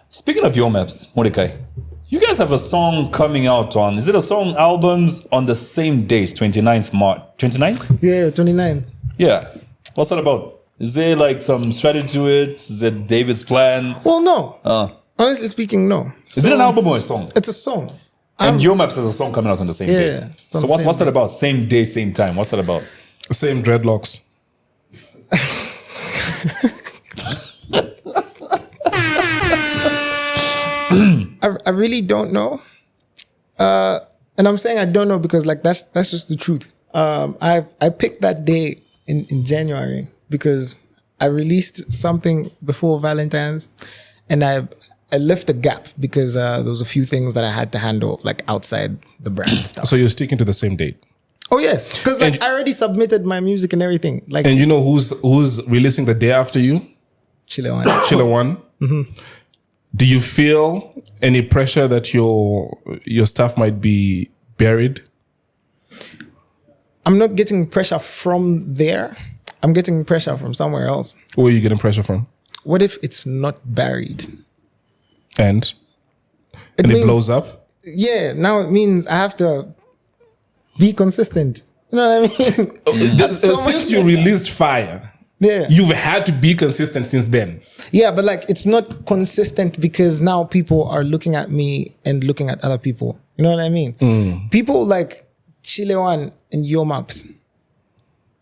Speaking of Yo Maps, Mordecai, you guys have a song coming out on, is it a song albums on the same days, 29th March? 29th? Yeah, 29th. Yeah. What's that about? Is there like some strategy to it? Is it David's plan? Well, no. Honestly speaking, no. Is it an album or a song? It's a song. And Yo Maps has a song coming out on the same day. Yeah. So what's that about? Same day, same time. What's that about? Same dreadlocks. I really don't know. And I'm saying I don't know because like that's just the truth. I picked that day in January because I released something before Valentine's and I left a gap because there was a few things that I had to handle like outside the brand stuff. So you're sticking to the same date? Oh yes, because like I already submitted my music and everything. Like, and you know who's releasing the day after you? Chile One. Chile One. Mm-hmm. Do you feel any pressure that your stuff might be buried? I'm not getting pressure from there. I'm getting pressure from somewhere else. Where are you getting pressure from? What if it's not buried? And it blows up? Yeah, now it means I have to be consistent. You know what I mean? Since you released Fire, you've had to be consistent since then. Yeah, but like it's not consistent because now people are looking at me and looking at other people. You know what I mean? People like Chile One and Yo Maps.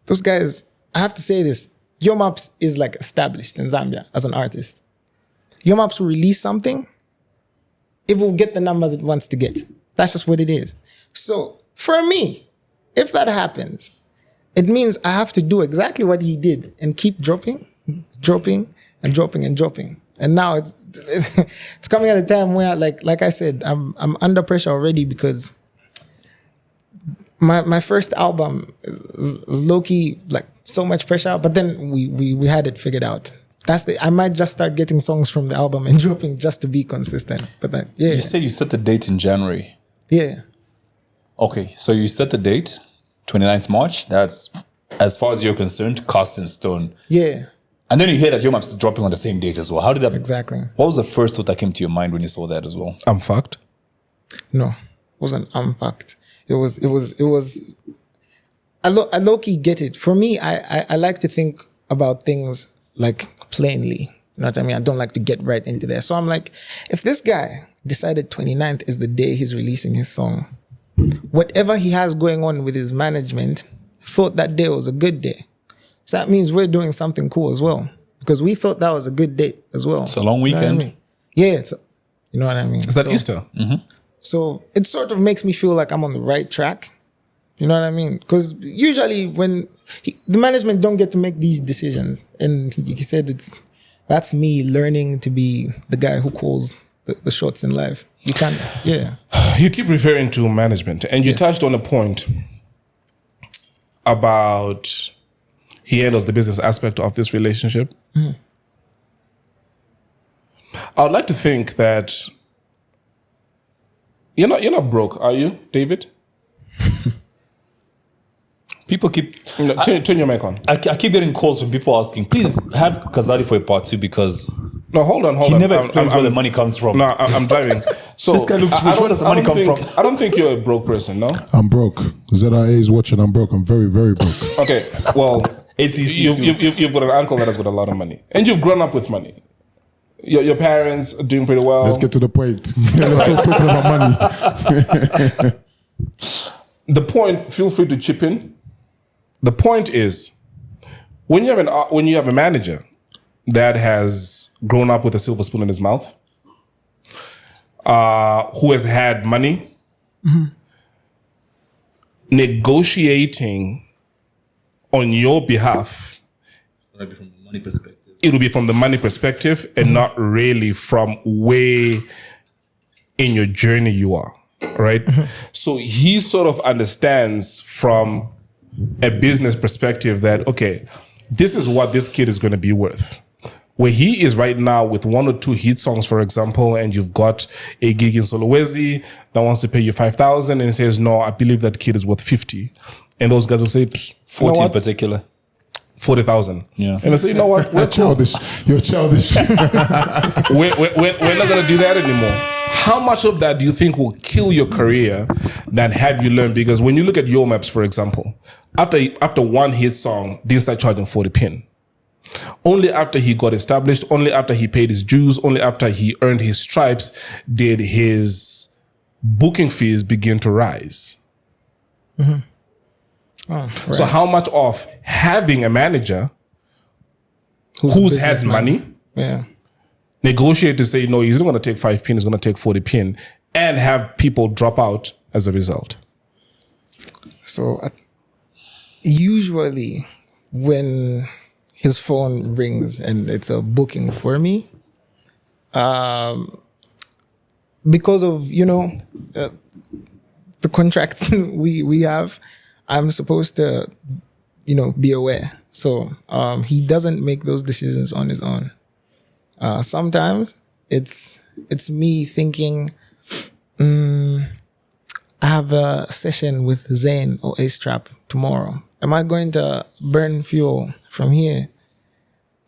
Those guys, I have to say this. Yo Maps is like established in Zambia as an artist. Yo Maps will release something, it will get the numbers it wants to get. That's just what it is. So for me, if that happens, it means I have to do exactly what he did and keep dropping. And now it's coming at a time where, like I said, I'm under pressure already because my first album is low-key, like so much pressure, but then we had it figured out. I might just start getting songs from the album and dropping just to be consistent. But then, yeah. You say you set the date in January. Yeah. Okay, so you set the date, 29th March. That's, as far as you're concerned, cast in stone. Yeah. And then you hear that Yo Maps is dropping on the same date as well. How did that... Exactly. What was the first thought that came to your mind when you saw that as well? I'm fucked. No, it wasn't I'm fucked. It was... I low-key get it. For me, I like to think about things like plainly. You know what I mean? I don't like to get right into there. So I'm like, if this guy decided 29th is the day he's releasing his song, whatever he has going on with his management, thought that day was a good day. So that means we're doing something cool as well, because we thought that was a good date as well. It's a long weekend. You know what I mean? Yeah, you know what I mean? Is that Easter? So it sort of makes me feel like I'm on the right track. You know what I mean? Because usually when the management don't get to make these decisions, and he said that's me learning to be the guy who calls the shots in life. You can't, yeah. You keep referring to management, and you touched on a point about he handles the business aspect of this relationship. I would like to think that you're not broke, are you, David? People keep... turn your mic on. I keep getting calls from people asking, please have Kazadi for a part 2 because... No, hold on. He never explains where the money comes from. No, I'm driving. So this guy looks rich. Where does the money come from? I don't think you're a broke person, no? I'm broke. ZIA is watching. I'm broke. I'm very, very broke. Okay, well, ACC you've got an uncle that has got a lot of money. And you've grown up with money. Your parents are doing pretty well. Let's get to the point. Let's stop talking about money. The point, feel free to chip in. The point is, when you have a manager that has grown up with a silver spoon in his mouth, who has had money, negotiating on your behalf, From the money perspective. It will be from the money perspective and not really from where in your journey you are, right? So he sort of understands from a business perspective that, okay, this is what this kid is going to be worth. Where he is right now with 1 or 2 hit songs, for example, and you've got a gig in Solowezi that wants to pay you 5,000 and says, no, I believe that kid is worth 50. And those guys will say, 40 in particular. 40,000. Yeah. And I say, you know what? You're childish. You're childish. We're not going to do that anymore. How much of that do you think will kill your career than have you learn? Because when you look at Yo Maps, for example, after one hit song, didn't start charging 40 pin. Only after he got established, only after he paid his dues, only after he earned his stripes, did his booking fees begin to rise. Oh, right. So how much of having a manager who's has money, negotiate to say, no, he's not going to take 5 pin, he's going to take 40 pin, and have people drop out as a result? So usually when his phone rings and it's a booking for me, because of, the contract we have, I'm supposed to, be aware. So he doesn't make those decisions on his own. Sometimes it's me thinking, I have a session with Zane or A-Strap tomorrow. Am I going to burn fuel from here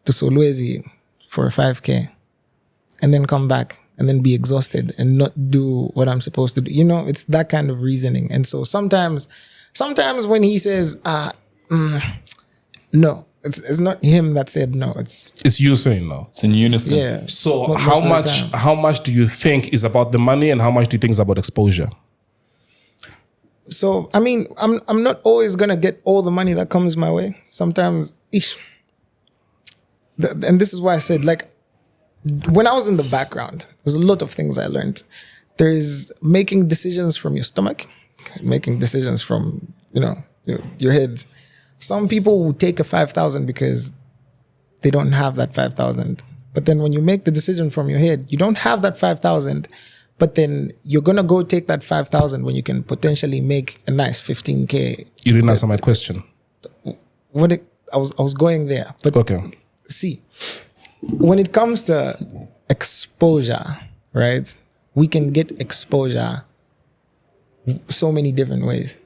to Solwezi for a 5K and then come back and then be exhausted and not do what I'm supposed to do? It's that kind of reasoning. And so sometimes when he says, no, it's not him that said no. It's you saying no. It's in unison. Yeah. So how much do you think is about the money and how much do you think is about exposure? So, I mean, I'm not always going to get all the money that comes my way. Sometimes, and this is why I said, like, when I was in the background, there's a lot of things I learned. There's making decisions from your stomach, making decisions from, your head. Some people will take a 5,000 because they don't have that 5,000. But then when you make the decision from your head, you don't have that 5,000, but then you're going to go take that 5,000 when you can potentially make a nice 15K. You didn't answer my question. I was going there. But okay. See, when it comes to exposure, right? We can get exposure so many different ways.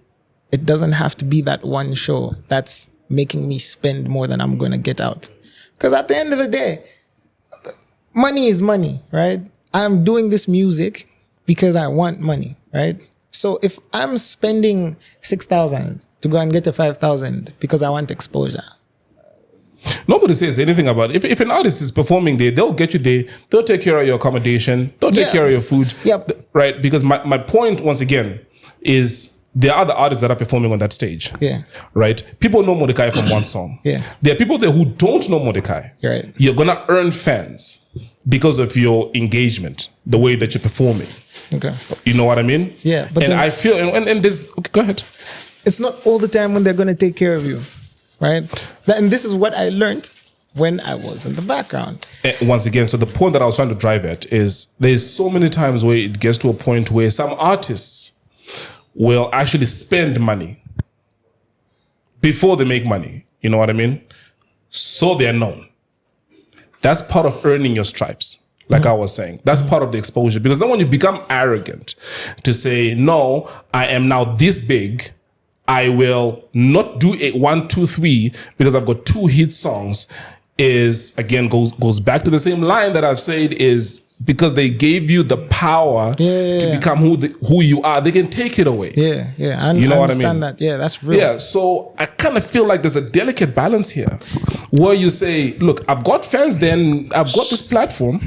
It doesn't have to be that one show that's making me spend more than I'm going to get out. Because at the end of the day, money is money, right? I'm doing this music because I want money, right? So if I'm spending 6,000 to go and get a 5,000 because I want exposure. Nobody says anything about it. If an artist is performing there, they'll get you there. They'll take care of your accommodation. They'll take care of your food. Yep. Right? Because my point, once again, is there are other artists that are performing on that stage. Yeah. Right? People know Mordecai from one song. Yeah. There are people there who don't know Mordecai. Right. You're going to earn fans because of your engagement, the way that you're performing. Okay. You know what I mean? Yeah. But and then, I feel, and this, okay, go ahead. it's not all the time when they're going to take care of you, right? And this is what I learned when I was in the background. Once again, so the point that I was trying to drive at is there's so many times where it gets to a point where some artists will actually spend money before they make money. You know what I mean? So they're known. That's part of earning your stripes. Like I was saying, that's part of the exposure. Because then when you become arrogant to say, no, I am now this big, I will not do a 1, 2, 3 because I've got 2 hit songs, is again goes back to the same line that I've said, is because they gave you the power to become who you are, they can take it away. Yeah. I You know what I understand mean? that. Yeah, that's real. Yeah, so I kind of feel like there's a delicate balance here where you say, look, I've got fans then, I've got this platform.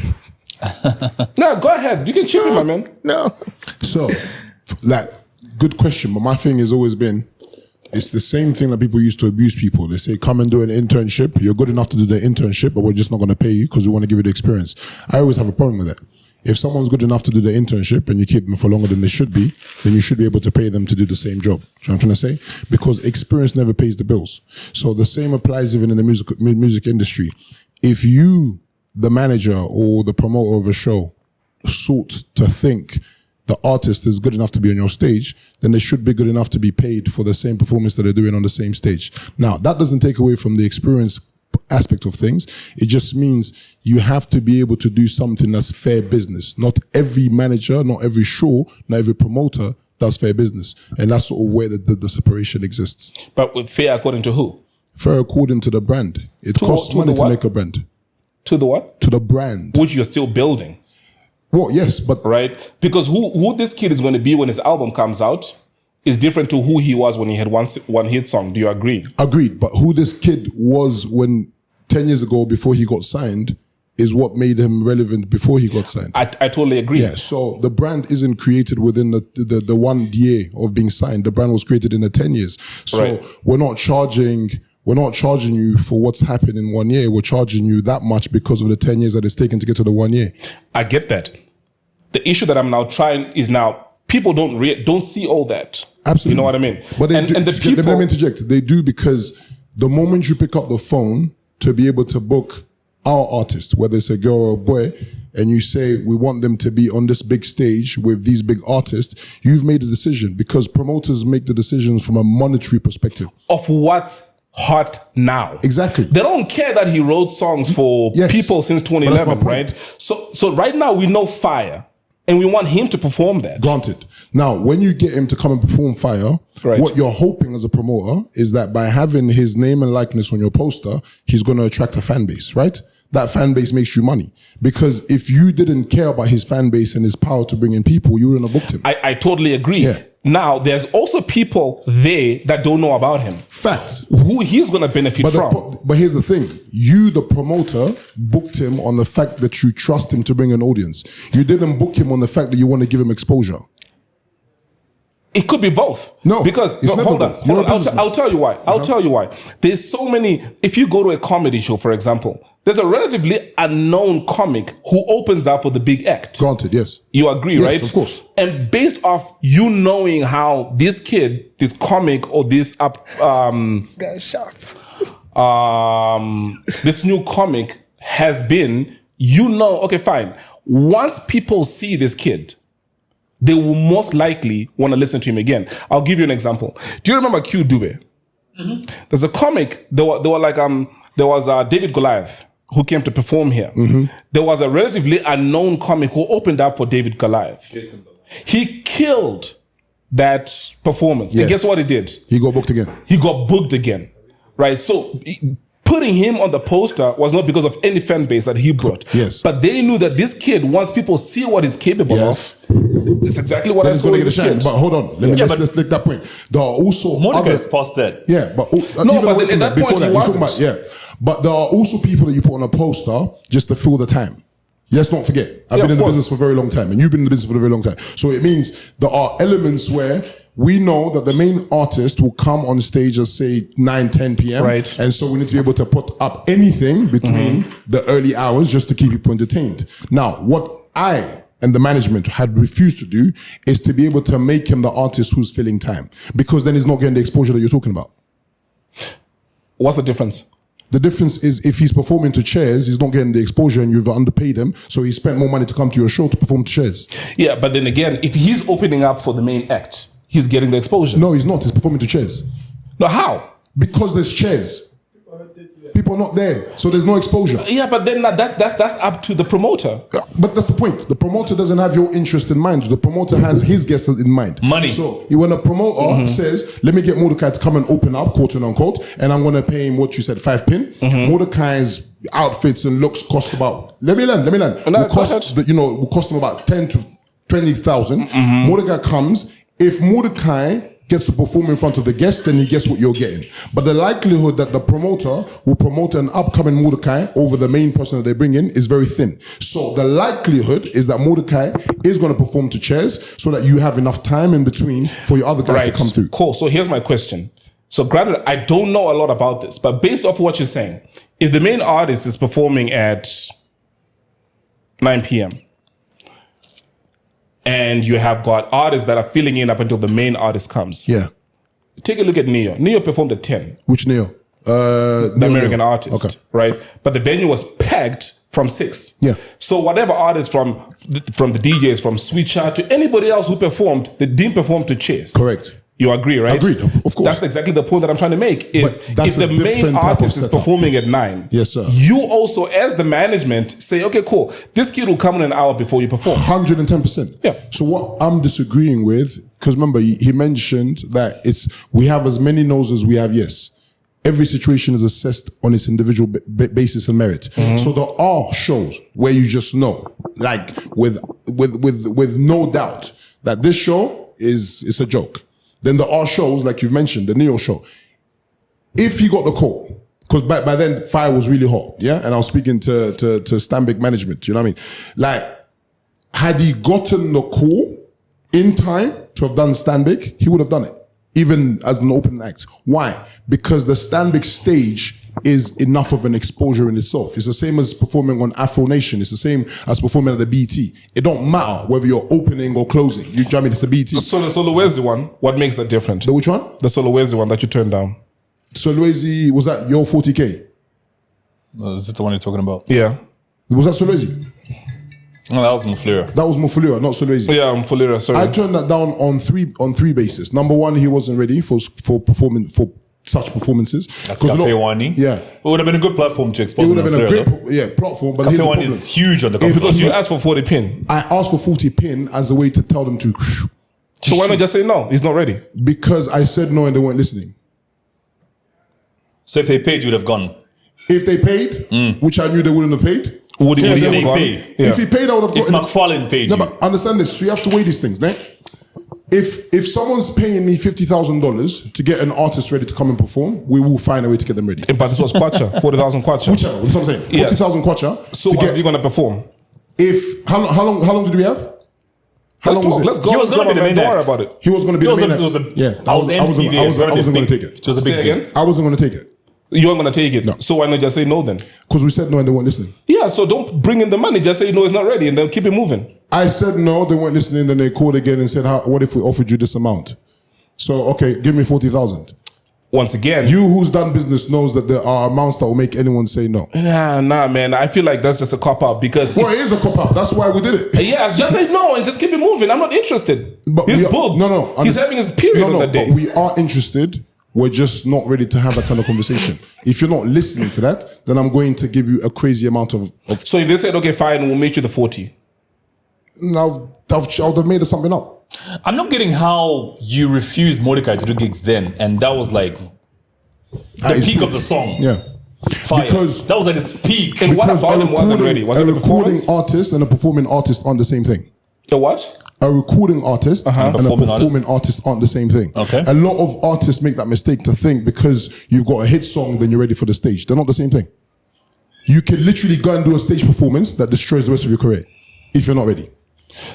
No, go ahead. You can chip in, my man. No. So, like, good question. But my thing has always been, it's the same thing that people used to abuse people. They say, come and do an internship. You're good enough to do the internship, but we're just not going to pay you because we want to give you the experience. I always have a problem with that. If someone's good enough to do the internship and you keep them for longer than they should be, then you should be able to pay them to do the same job. Do you know what I'm trying to say? Because experience never pays the bills. So the same applies even in the music industry. If you, the manager or the promoter of a show, sought to think the artist is good enough to be on your stage, then they should be good enough to be paid for the same performance that they're doing on the same stage. Now, that doesn't take away from the experience aspect of things. It just means you have to be able to do something that's fair business. Not every manager, not every show, not every promoter does fair business. And that's sort of where the separation exists. But with fair according to who? Fair according to the brand. It costs money to make a brand. To the what? To the brand. Which you're still building. Well, yes, but... Right? Because who this kid is going to be when his album comes out is different to who he was when he had one hit song. Do you agree? Agreed. But who this kid was when 10 years ago before he got signed is what made him relevant before he got signed. I totally agree. Yeah, so the brand isn't created within the 1 year of being signed. The brand was created in the 10 years. So we're not charging you for what's happened in 1 year. We're charging you that much because of the 10 years that it's taken to get to the 1 year. I get that. The issue that I'm now trying is now people don't see all that. Absolutely. You know what I mean? But they do, and the people, let me interject. They do because the moment you pick up the phone to be able to book our artist, whether it's a girl or a boy, and you say, we want them to be on this big stage with these big artists, you've made a decision because promoters make the decisions from a monetary perspective. Of what's hot now. Exactly. They don't care that he wrote songs for people since 2011, right? So right now we know Fire and we want him to perform that. Granted. Now, when you get him to come and perform Fire, what you're hoping as a promoter is that by having his name and likeness on your poster, he's going to attract a fan base, right? That fan base makes you money. Because if you didn't care about his fan base and his power to bring in people, you wouldn't have booked him. I totally agree. Yeah. Now, there's also people there that don't know about him. Facts. Who he's going to benefit from. But here's the thing. You, the promoter, booked him on the fact that you trust him to bring an audience. You didn't book him on the fact that you want to give him exposure. It could be both. No, because hold on. I'll tell you why. I'll tell you why. There's so many. If you go to a comedy show, for example, there's a relatively unknown comic who opens up for the big act. Granted, yes. You agree, yes, right? Of course. And based off you knowing how this kid, this comic, or this Guy's sharp. This new comic has been, you know, okay, fine. Once people see this kid, they will most likely want to listen to him again. I'll give you an example. Do you remember Q Dube? Mm-hmm. There's a comic. There was David Goliath who came to perform here. Mm-hmm. There was a relatively unknown comic who opened up for David Goliath. He killed that performance. Yes. And guess what he did? He got booked again. He got booked again. Right? So putting him on the poster was not because of any fan base that he brought. Yes. But they knew that this kid, once people see what he's capable of, it's exactly what I saw with this kid. But hold on, let's take that point. There are also Mordecai's past that. Yeah, but at that point he wasn't. But there are also people that you put on a poster just to fill the time. Let's not forget, I've been in the business for a very long time, and you've been in the business for a very long time. So it means there are elements where we know that the main artist will come on stage at say 9, 10 p.m. Right. And so we need to be able to put up anything between the early hours just to keep people entertained. Now, what I and the management had refused to do is to be able to make him the artist who's filling time, because then he's not getting the exposure that you're talking about. What's the difference? The difference is if he's performing to chairs, he's not getting the exposure and you've underpaid him. So he spent more money to come to your show to perform to chairs. Yeah, but then again, if he's opening up for the main act, he's getting the exposure. No, he's not. He's performing to chairs. No, how? Because there's chairs. People are not there. So there's no exposure. Yeah, but then that's up to the promoter. But that's the point. The promoter doesn't have your interest in mind. The promoter has his guests in mind. Money. So when a promoter says, let me get Mordecai to come and open up, quote and unquote, and I'm going to pay him what you said, 5 pin. Mordecai's outfits and looks cost about, let me learn. No, will cost him about 10 to 20,000. Mordecai comes. If Mordecai gets to perform in front of the guest, then he gets what you're getting. But the likelihood that the promoter will promote an upcoming Mordecai over the main person that they bring in is very thin. So the likelihood is that Mordecai is going to perform to chairs so that you have enough time in between for your other guys to come through. Cool. So here's my question. So granted, I don't know a lot about this, but based off what you're saying, if the main artist is performing at 9 p.m., and you have got artists that are filling in up until the main artist comes. Yeah. Take a look at Neo. Neo performed at 10. Which Neo? The American artist. Okay. Right? But the venue was packed from 6. Yeah. So whatever artist from the DJs, from Switcher to anybody else who performed, they didn't perform to chase. Correct. You agree, right? Agreed, of course. That's exactly the point that I'm trying to make is that's if the a main different type of artist is setup. performing at 9, Yes, sir. you also, as the management, say, okay, cool, this kid will come in an hour before you perform. 110%. Yeah. So what I'm disagreeing with, because remember, he mentioned that we have as many no's as we have yes. Every situation is assessed on its individual basis and merit. So there are shows where you just know, like with no doubt that this show is a joke. Then there are shows, like you've mentioned, the Neo show. If he got the call, because by then fire was really hot, yeah? And I was speaking to Stanbic management, you know what I mean? Like, had he gotten the call in time to have done Stanbic, he would have done it, even as an open act. Why? Because the Stanbic stage is enough of an exposure in itself. It's the same as performing on Afro Nation. It's the same as performing at the BT. It don't matter whether you're opening or closing. You know what I mean? It's the BT. So the Solowezi one, what makes that different? The which one? The Solowezi one that you turned down. Solowezi, was that your 40K? Is it the one you're talking about? Yeah. Was that Solowezi? No, that was Muflira. That was Mufulira, not Solowezi. Yeah, I'm Fulira, sorry. I turned that down on three bases. Number one, he wasn't ready for such performances. That's Cafe Wani. Yeah. It would have been a good platform to expose It would have been a Muflira, great platform, but Cafe here's the Wani problem. is huge on the If- competition. Because you asked for 40 pin. I asked for 40 pin as a way to tell them to, So why not just say no? He's not ready. because I said no and they weren't listening. So if they paid, you would have gone. If they paid, which I knew they wouldn't have paid. Would he Yeah, have they gone? paid. Yeah. If he paid, I would have If got. McFarlane paid No, you. but understand this. So you have to weigh these things, né? If someone's paying me $50,000 to get an artist ready to come and perform, we will find a way to get them ready. But this was kwacha, 40,000 kwacha. Whichever, that's what I'm saying. Yeah. 40,000 kwacha. So to what's get, he going to perform? how long did we have? How long was it? Let's go. He was Let's gonna be the man. main Don't worry act. about it. He was going to be It was the a- main it was act. a- Yeah, I was MC there. I wasn't going to take it. It was a Say big again? gig. I wasn't going to take it You weren't going to take it. No. So why not just say no then? because we said no and they weren't listening. Yeah, so don't bring in the money. Just say no, it's not ready and then keep it moving. I said no, they weren't listening. Then they called again and said, "What if we offered you this amount?" So okay, give me 40,000. Once again, You who's done business knows that there are amounts that will make anyone say no. Nah, man. I feel like that's just a cop out because Well, it is a cop out. That's why we did it. yeah, just say no and just keep it moving. I'm not interested. He's we are- booked. No. He's having his period on that day. But we are interested. We're just not ready to have that kind of conversation. If you're not listening to that, then I'm going to give you a crazy amount of So if they said, okay, fine, we'll make you the 40. now I would have made something up. I'm not getting how you refused Mordecai to do gigs then, and that was like the his peak peak. of the song. Yeah. Fire. Because- that was at its peak. And what Because about him wasn't ready? Was a it the recording performance? artist and a performing artist aren't the same thing. The what? A recording artist and a Performing performing artist aren't the same thing. Okay. A lot of artists make that mistake to think because you've got a hit song, then you're ready for the stage. They're not the same thing. you can literally go and do a stage performance that destroys the rest of your career if you're not ready.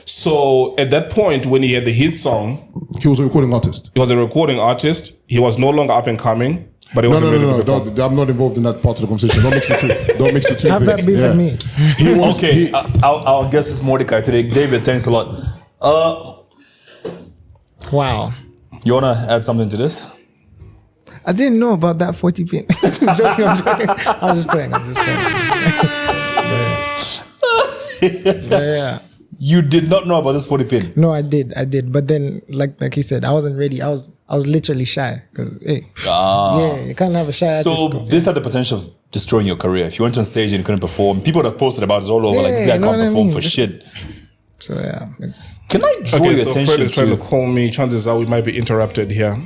So at that point, when he had the hit song, He was a recording artist. he was a recording artist. He was no longer up and coming, but he wasn't ready to perform. I'm not involved in that part of the conversation. Don't mix the two. Don't mix the two. Have that things. beef with me. He was, Okay, he- our guest is Mordecai today. David, thanks a lot. Wow. You wanna add something to this? I didn't know about that 40 pin. I'm joking. I'm just playing. But yeah. You did not know about this 40 pin. No, I did. But then, like he said, I wasn't ready. I was literally shy because, hey, yeah, you can't have a shy So artist. this had the potential of destroying your career. If you went on stage and you couldn't perform, people would have posted about it all over. Like, Yeah, this guy you know can't what I perform mean? for Just- shit. So yeah, Can I draw Okay, your so attention Fred is trying to to call me. Chances are we might be interrupted here.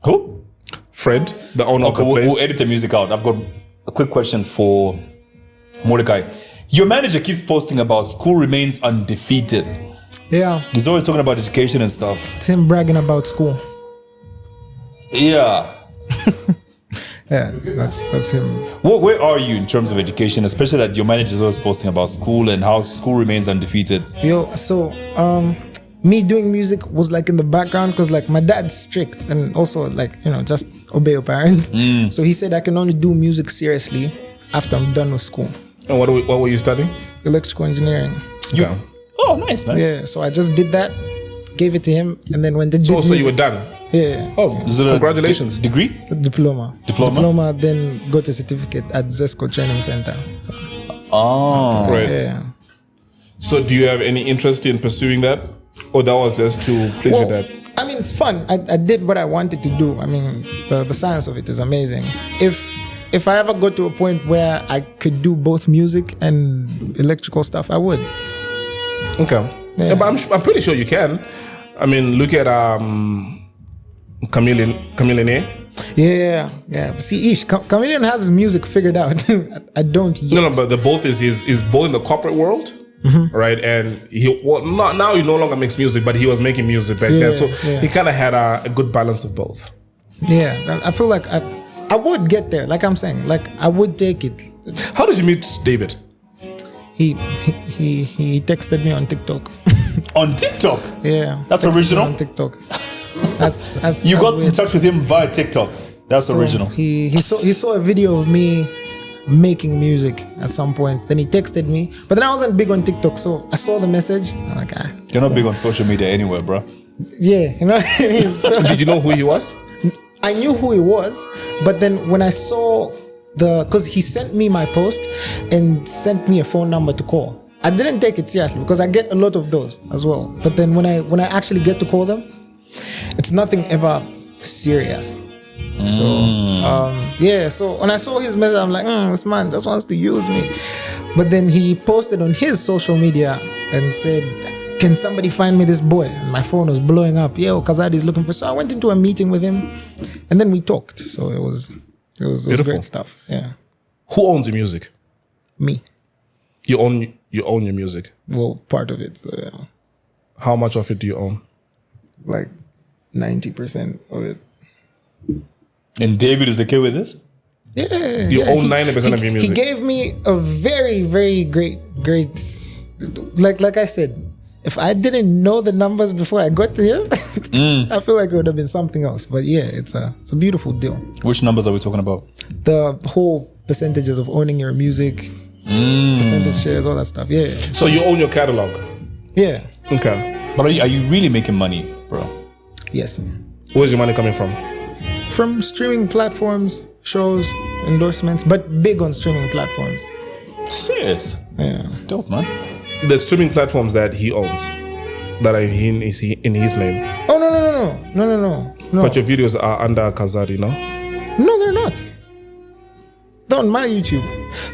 who? Fred, the owner of Okay, the we'll place. edit the music out. I've got a quick question for Mordecai. Your manager keeps posting about school remains undefeated. yeah, He's always talking about education and stuff. it's him bragging about school. Yeah. Yeah, that's him. Where are you in terms of education, especially that your manager is always posting about school and how school remains undefeated? Yo, so me doing music was like in the background because like my dad's strict and also like, you know, just obey your parents. So he said I can only do music seriously after I'm done with school. And what were you studying? Electrical engineering. Okay. Oh, nice, man. Yeah, so I just did that, gave it to him, and then when they did So you were music, done. yeah, Oh, Is it a congratulations. degree? diploma. Diploma? Then got a certificate at Zesco Training Center. So, Oh. Right. yeah. So do you have any interest in pursuing that? Or that was just to pleasure Well, that? I mean, it's fun. I did what I wanted to do. I mean, the science of it is amazing. If I ever got to a point where I could do both music and electrical stuff, I would. Okay. Yeah. Yeah, but I'm pretty sure you can. I mean, look at Chameleon. Yeah. See, Chameleon has his music figured out. I don't yet. No, but the both is both in the corporate world, right? And now he no longer makes music, but he was making music back then, so yeah. he kind of had a good balance of both. Yeah, I feel like I would get there. Like I'm saying, like I would take it. How did you meet David? He texted me on TikTok. On TikTok? Yeah, That's texted me original? on TikTok. That's You that's got in weird. touch with him via TikTok. That's So original. He saw a video of me making music at some point. Then he texted me, but then I wasn't big on TikTok, so I saw the message. I'm like, You're not big on social media anywhere, bro. yeah, you know what I mean. So Did you know who he was? I knew who he was, but then when I saw because he sent me my post and sent me a phone number to call. I didn't take it seriously because I get a lot of those as well. But then when I actually get to call them, it's nothing ever serious. So yeah, so when I saw his message, I'm like, this man just wants to use me. But then he posted on his social media and said, can somebody find me this boy? And my phone was blowing up. Yo, Kazadi is looking for. So I went into a meeting with him, and then we talked. So it was Beautiful. great stuff. Yeah, Who owns the music? me. You own your music. Well, part of it. So yeah, How much of it do you own? like 90% of it. And David is okay with this? Yeah, You yeah, own 90% of your music. He gave me a very, very great. Like I said, if I didn't know the numbers before I got to him, I feel like it would have been something else. But yeah, it's a beautiful deal. Which numbers are we talking about? The whole percentages of owning your music, percentage shares, all that stuff. Yeah, So you own your catalog. yeah, Okay. But are you really making money, bro? yes. Where's your money coming from? From streaming platforms, shows, endorsements, but big on streaming platforms. Serious? Yeah. It's dope, man. The streaming platforms that he owns, that are in his name. Oh no. But your videos are under Kazadi, no? No, they're not. They're on my YouTube.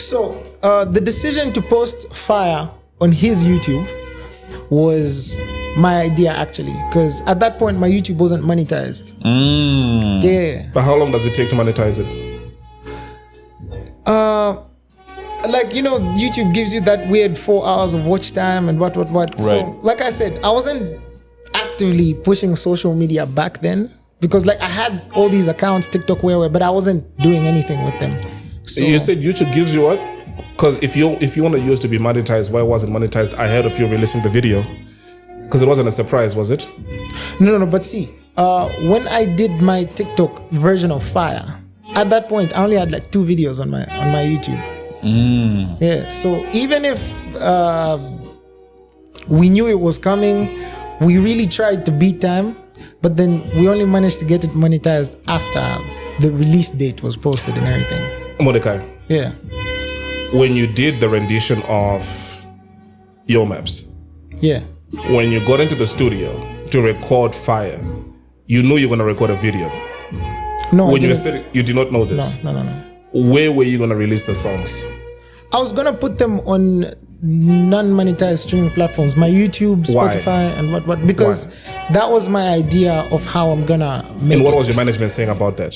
So the decision to post Fire on his YouTube was my idea actually, because at that point my YouTube wasn't monetized. Yeah. But how long does it take to monetize it? Like, you know, YouTube gives you that weird 4 hours of watch time and what. So, Right. like I said, I wasn't actively pushing social media back then because, like, I had all these accounts, TikTok, where, but I wasn't doing anything with them. So, You said YouTube gives you what? Because if you wanted yours to be monetized, why wasn't monetized ahead of you releasing the video? Because it wasn't a surprise, was it? No. But see, when I did my TikTok version of Fire, at that point I only had like 2 videos on my YouTube. Yeah. So even if we knew it was coming, we really tried to beat time, but then we only managed to get it monetized after the release date was posted and everything. Mordecai, Yeah. when you did the rendition of Your Maps, Yeah. when you got into the studio to record Fire, you knew you were going to record a video. No, When you were sitting, you did not know this. No. Where were you going to release the songs? I was gonna put them on non-monetized streaming platforms, my YouTube, Why? Spotify, and what because that was my idea of how I'm gonna make And what it. was your management saying about that?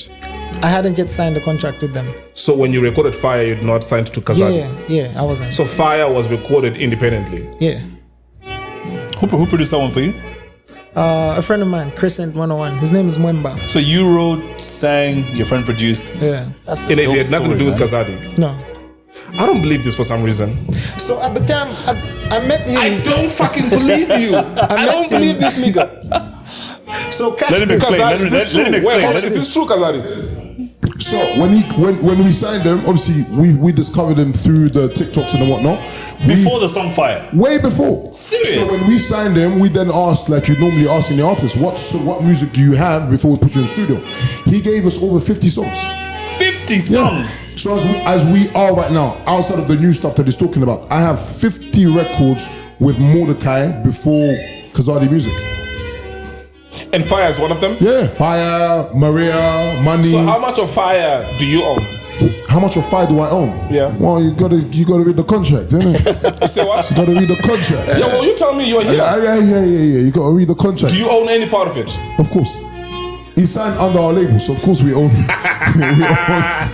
I hadn't yet signed a contract with them. So when you recorded Fire, you'd not signed to Kazadi. Yeah, I wasn't. So Fire was recorded independently. Yeah. Who produced that one for you? A friend of mine, Crescent 101. His name is Mwemba. So you wrote, sang, your friend produced. Yeah. That's And it had dope nothing to do with story, Kazadi. no. I don't believe this for some reason. So at the time, I met him. I don't fucking believe you. I don't believe this nigga. So catch Let him this. explain. Kazadi, is this true? Let him explain. Wait, Let is him- this true, Kazadi? So when we signed them, obviously we discovered them through the TikToks and whatnot. Before the song Fire. Way before. Serious? So when we signed them, we then asked, like you normally ask any artist, what music do you have before we put you in the studio? He gave us over 50 songs. 50 songs. So as we are right now, outside of the new stuff that he's talking about, I have 50 records with Mordecai before Kazadi Music. And Fire is one of them? Yeah, Fire, Maria, Money. So how much of Fire do you own? How much of Fire do I own? Yeah. Well, you gotta read the contract, innit? You say what? You gotta read the contract. Yeah, well, you tell me you're here. Yeah. You gotta read the contract. Do you own any part of it? Of course. He signed under our label, so of course we own. That's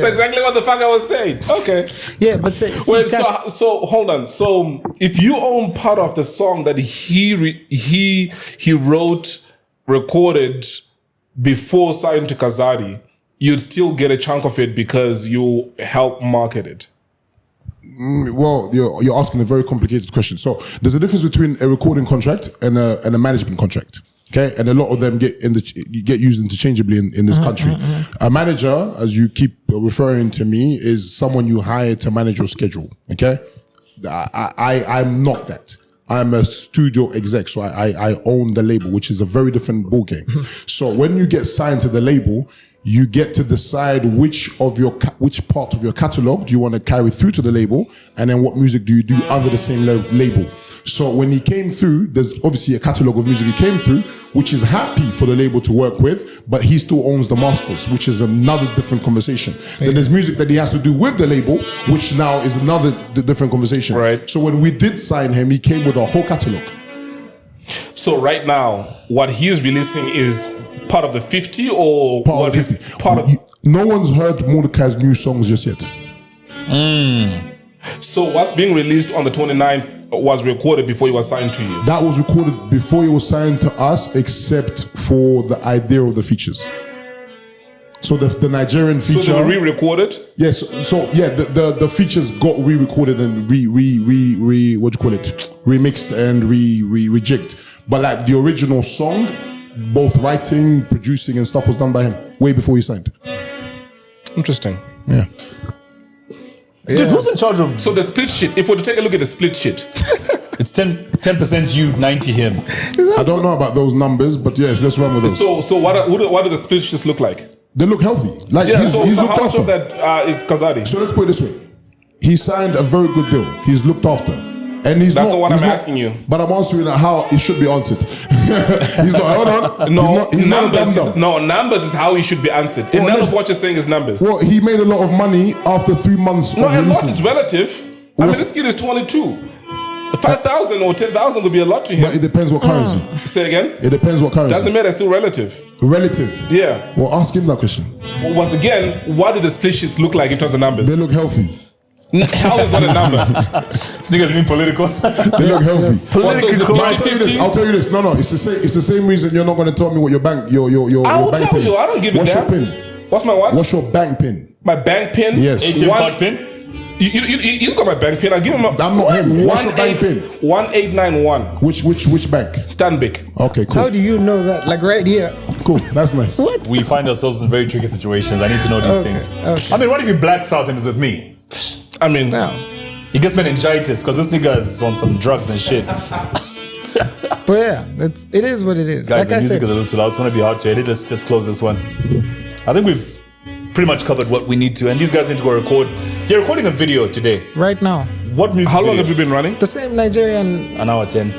exactly what the fuck I was saying. Okay. Yeah, but see, Wait, catch- so hold on. So if you own part of the song that he wrote, recorded before signing to Kazadi, you'd still get a chunk of it because you help market it. Well, you're asking a very complicated question. So there's a difference between a recording contract and a management contract. Okay, and a lot of them get used interchangeably in this country. A manager, as you keep referring to me, is someone you hire to manage your schedule. Okay, I'm not that. I'm a studio exec, so I own the label, which is a very different ballgame. So when you get signed to the label, you get to decide which part of your catalog do you want to carry through to the label, and then what music do you do under the same label. So when he came through, there's obviously a catalog of music he came through, which is happy for the label to work with, but he still owns the masters, which is another different conversation. Then there's music that he has to do with the label, which now is another different conversation. Right. So when we did sign him, he came with a whole catalog. So right now, what he's releasing is part of the 50 or Part what of is 50. part of? No one's heard Mordecai's new songs just yet. So what's being released on the 29th was recorded before he was signed to you. That was recorded before he was signed to us, except for the idea of the features. So the Nigerian feature. So they were re-recorded. Yes. So yeah, the features got re-recorded and remixed and rejigged. But like the original song, both writing, producing, and stuff was done by him way before he signed. Interesting. Yeah. Dude, who's in charge of... So the split sheet, if we were to take a look at the split sheet, It's 10% you, 90 him. I don't know about those numbers, but yes, let's run with those. so what do the split sheets look like? They look healthy. Like Yeah, he's so looked how much after. of that is Kazadi? So let's put it this way. He signed a very good deal. He's looked after. And he's That's not, not what he's I'm not- asking you. But I'm answering how it should be answered. He's not, hold on. No, he's not a numbers. dum-dum. Numbers is how he should be answered. And Well, none let's- of what you're saying is numbers. Well, he made a lot of money after 3 months No, of and what releasing. is relative? I mean, What's- this kid is 22. 5,000 or 10,000 would be a lot to But him. it depends what currency. Say again? It depends what currency. Doesn't matter, it's still relative. Relative. Yeah. Well, ask him that question. Well, once again, what do the split sheets look like in terms of numbers? They look healthy. How is that a number? This nigga's being political. They look healthy. Political. But I'll tell you this. No. It's the same reason you're not going to tell me what your bank your I will bank tell pin you. is. I don't give a What's damn. your pin? What's my what? What's your bank pin? My bank pin? Yes. ATM card pin? He's got my bank pin. I'll give him a... I'm not him. What's your bank pin? 1891. Which bank? Stanbic. Okay, cool. How do you know that? Like right here. Cool. That's nice. What? We find ourselves in very tricky situations. I need to know these things. Okay. I mean, what if he blacks out and is with me? I mean... Now, He gets meningitis because this nigga is on some drugs and shit. but yeah, it is what it is. Guys, like the I music said, is a little too loud. It's going to be hard to edit. Let's close this one. I think we've pretty much covered what we need to. And these guys need to go record. You're recording a video today. right now, What music How long video? have you been running? the same Nigerian An hour 10.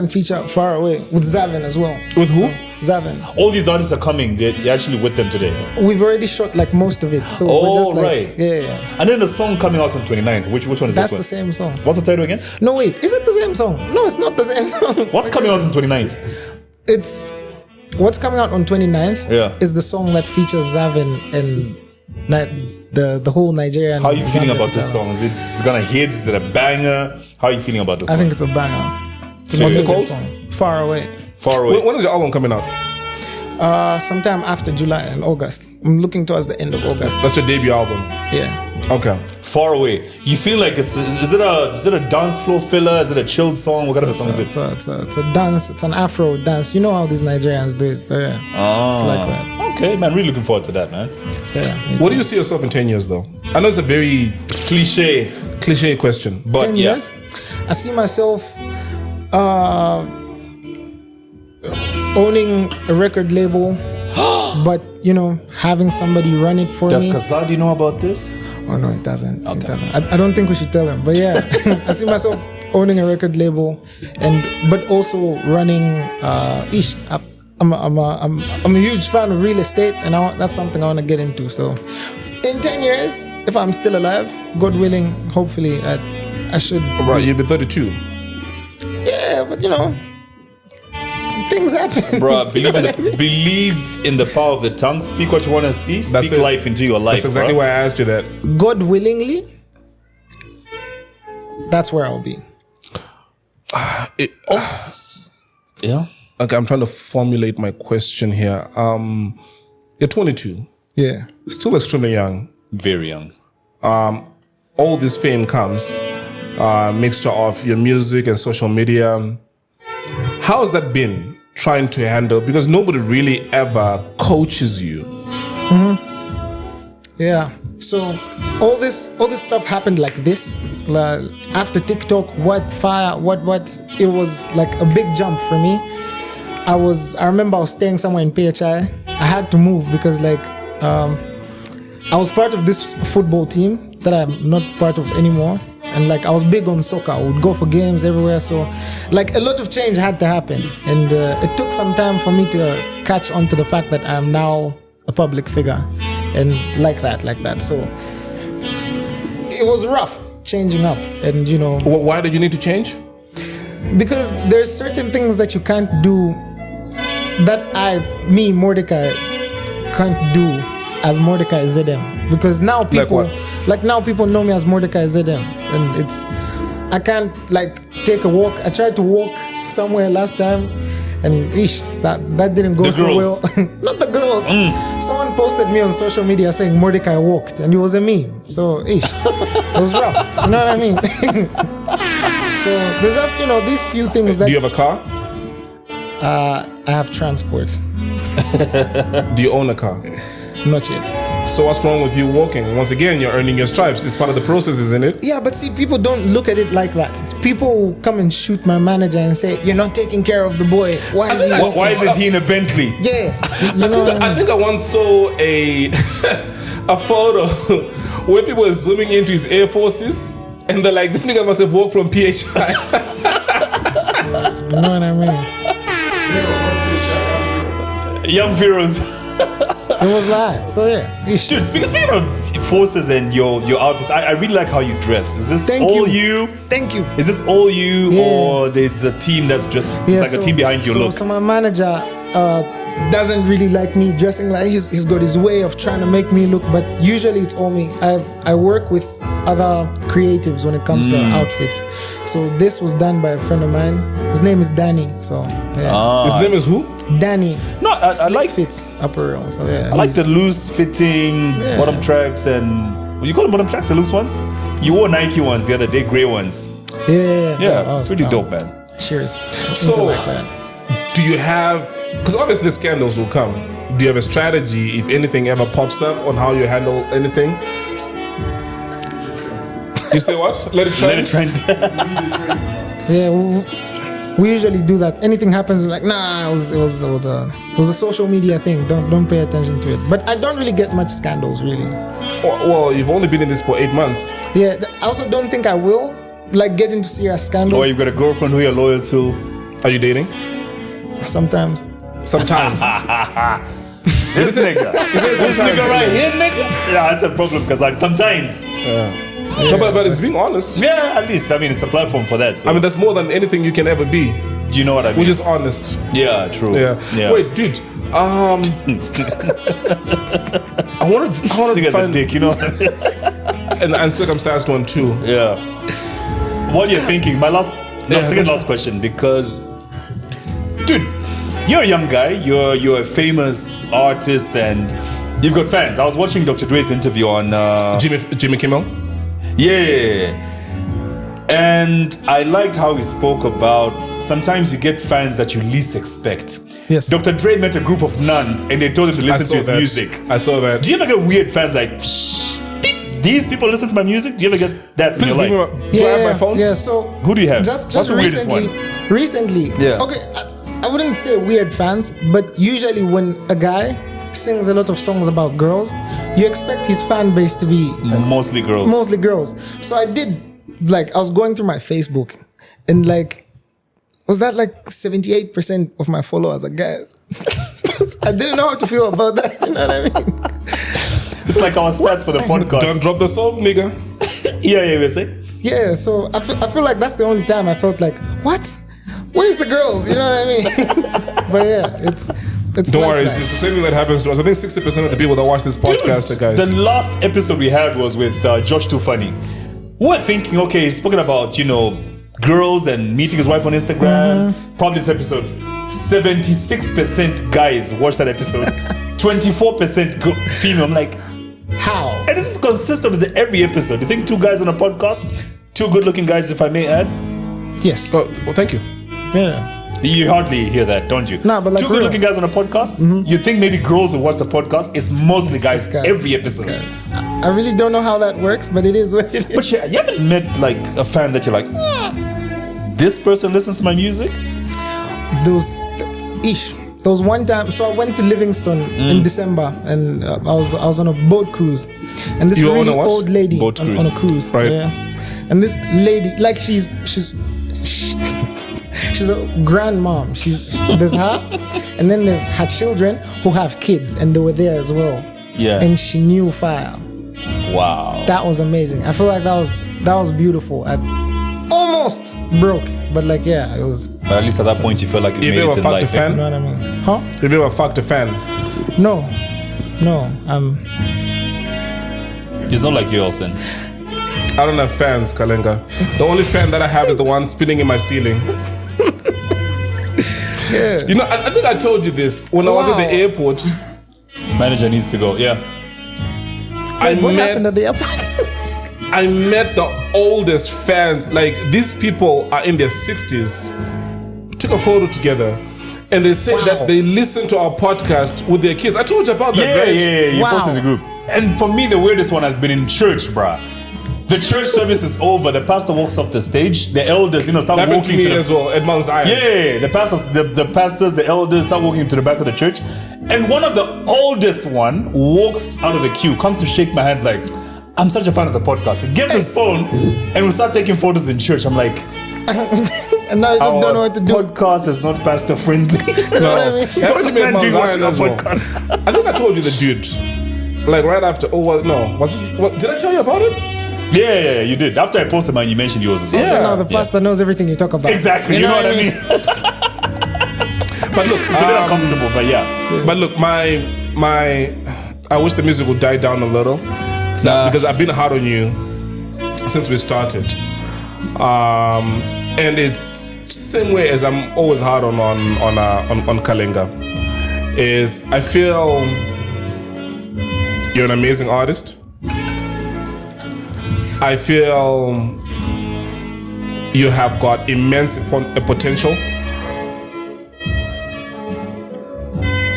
feature Far Away with Zavin as well. With who? Zavin. All these artists are coming. You're actually with them today. We've already shot like most of it. So Oh, we're just like, right. yeah. And then the song coming out on 29th. Which one is That's this the one? same song. What's the title again? No, wait, is it the same song? No, it's not the same song. What's coming out on 29th? It's what's coming out on 29th Yeah. is the song that features Zavin and the whole Nigerian. How are you feeling Zambian about this talent. song? Is it gonna hit? Is it a banger? How are you feeling about this I song? think it's a banger. It's What's a it good called? song. Far Away. Far away. When is your album coming out? Sometime after July and August. I'm looking towards the end of August. That's your debut album. Yeah. Okay. Far away. You feel like is it a dance floor filler? Is it a chilled song? What kind of a song is it? It's a dance. It's an Afro dance. You know how these Nigerians do it. So yeah, it's like that. Okay, man. Really looking forward to that, man. Yeah. What do you see yourself in 10 years, though? I know it's a very Cliche, cliche question, but 10 yeah. years. I see myself owning a record label, but having somebody run it for Does me. Kazadi know about this? Oh no, it doesn't. It doesn't. I don't think we should tell him. But yeah, I see myself owning a record label, but also running. I'm a huge fan of real estate, and that's something I want to get into. So, in 10 years, if I'm still alive, God willing, hopefully, I should. right, you'll be 32. Yeah, but things happen. Bro, believe in the power of the tongue. Speak what you want to see. Speak it. life into your life. That's exactly bro. why I asked you that. God willingly, that's where I'll be. Yeah. Okay, I'm trying to formulate my question here. You're 22, Yeah. still extremely young. Very young. All this fame comes, mixture of your music and social media. How has that been trying to handle? Because nobody really ever coaches you. Yeah. So all this stuff happened like this. Like, after TikTok, it was like a big jump for me. I remember I was staying somewhere in PHI. I had to move because I was part of this football team that I'm not part of anymore. And I was big on soccer. I would go for games everywhere. So a lot of change had to happen. And it took some time for me to catch on to the fact that I'm now a public figure. And like that. So it was rough changing up. And Why did you need to change? because there's certain things that you can't do that Mordecai can't do as Mordecai ZM. Because now people now people know me as Mordecai ZM, and I can't take a walk. I tried to walk somewhere last time, and that didn't go so well. Not the girls. Someone posted me on social media saying Mordecai walked, and it was a meme. So it was rough. You know what I mean? So there's just these few things that Do you have a car? I have transport. Do you own a car? Not yet. So what's wrong with you walking? Once again, you're earning your stripes. It's part of the process, isn't it? Yeah, but see, people don't look at it like that. People will come and shoot my manager and say, "You're not taking care of the boy. Why Isn't he in a Bentley? Yeah, you know what I I mean? think I once saw a photo where people were zooming into his Air Forces, and they're like, "This nigga must have walked from PHI." You know what I mean? Young Pharaohs. It was like, so yeah. Dude, speaking of forces and your outfits, I really like how you dress. Is this Thank all you. you? Thank you. Is this all you, Yeah. or there's a team that's just Yeah, it's like a team behind your look? So my manager doesn't really like me dressing like he's got his way of trying to make me look, but usually it's all me. I work with other creatives when it comes to outfits. So this was done by a friend of mine. His name is Danny. So yeah. His name is who? Danny. No, I like fits apparel. So yeah, I like the loose fitting bottom tracks and you call them bottom tracks, the loose ones. You wore Nike ones the other day, grey ones. Yeah. Pretty dope, man. Cheers. So, like that. do you have? Because obviously scandals will come. Do you have a strategy if anything ever pops up on how you handle anything? You say what? Let it trend. Yeah, we usually do that. Anything happens, like it was a social media thing. Don't pay attention to it. But I don't really get much scandals, really. Well, you've only been in this for 8 months. Yeah, I also don't think I will get into serious scandals. Or you've got a girlfriend who you're loyal to. Are you dating? Sometimes. This nigga. This nigga right here, nigga. Yeah, that's a problem because like sometimes. No, but it's being honest. Yeah, at least. I mean, it's a platform for that. So. I mean, that's more than anything you can ever be. Do you know what I mean? Which is honest. Yeah, true. Yeah. Wait, dude. I wanted to find a dick, you know. an uncircumcised one too. Yeah. What you're thinking? Second last question, because, dude, you're a young guy. You're a famous artist, and you've got fans. I was watching Dr. Dre's interview on Jimmy Kimmel. Yeah. And I liked how he spoke about sometimes you get fans that you least expect. Yes. Dr. Dre met a group of nuns and they told him to listen to his music. I saw that. Do you ever get weird fans like, these people listen to my music? Do you ever get that? Please give me life? do I have my phone? Yeah, so Who do you have? Just What's the weirdest recently. Yeah. Okay, I wouldn't say weird fans, but usually when a guy sings a lot of songs about girls, you expect his fan base to be Mostly girls. So I was going through my Facebook and was that 78% of my followers are guys? I didn't know how to feel about that, you know what I mean? It's like our stats for the podcast. Don't drop the song, nigga. Yeah, we say. Yeah, so I feel like that's the only time I felt like, what? Where's the girls? You know what I mean? But yeah, it's don't worry, it's the same thing that happens to us. I think 60% of the people that watch this podcast are guys. The last episode we had was with Josh Too Funny. We're thinking, okay, he's spoken about, girls and meeting his wife on Instagram. Probably this episode, 76% guys watched that episode. 24% female. I'm like, how? And this is consistent with every episode. You think 2 guys on a podcast, 2 good-looking guys, if I may add? Yes. Oh, well, thank you. Yeah. You hardly hear that, don't you? No, but 2 good-looking guys on a podcast. You think maybe girls will watch the podcast? It's mostly guys. Every episode. I really don't know how that works, but it is what it is. But you haven't met a fan that you're like, this person listens to my music? There was one time, so I went to Livingston in December, and I was on a boat cruise, and this really old lady on a cruise, right? Yeah, and this lady, she's a grandmom. There's her, and then there's her children who have kids, and they were there as well. Yeah, and she knew fire. Wow, that was amazing. I feel like that was beautiful. I almost broke, but it was. But at least at that point, you feel like you made it in life. Fan? You know what I mean? Huh? Have you ever fucked a fan? No. It's not like yours then. I don't have fans, Kalenga. The only fan that I have is the one spinning in my ceiling. Yeah. I think I told you this when I was at the airport. Manager needs to go. Yeah. What happened at the airport? I met the oldest fans. These people are in their 60s. Took a photo together. And they say that they listen to our podcast with their kids. I told you about that, right? Yeah. You posted the group. And for me, the weirdest one has been in church, bruh. The church service is over. The pastor walks off the stage. The elders, start that walking to me as well at Mount Zion. Yeah, the pastors, the elders start walking to the back of the church, and one of the oldest one walks out of the queue, come to shake my hand like, I'm such a fan of the podcast. He gets his phone, and we start taking photos in church. I'm like, and now I just don't know what to do. Podcast is not pastor friendly. You know what I mean? That was Mount Zion as well. I think I told you the dude. Right after. Did I tell you about it? Yeah, you did. After I posted mine, you mentioned yours as well. So now the pastor knows everything you talk about. Exactly, you know what I mean? But look, it's a bit uncomfortable, but yeah. But look, I wish the music would die down a little. Because I've been hard on you. since we started. And it's same way as I'm always hard on Kalenga. Is I feel you're an amazing artist. I feel you have got immense potential.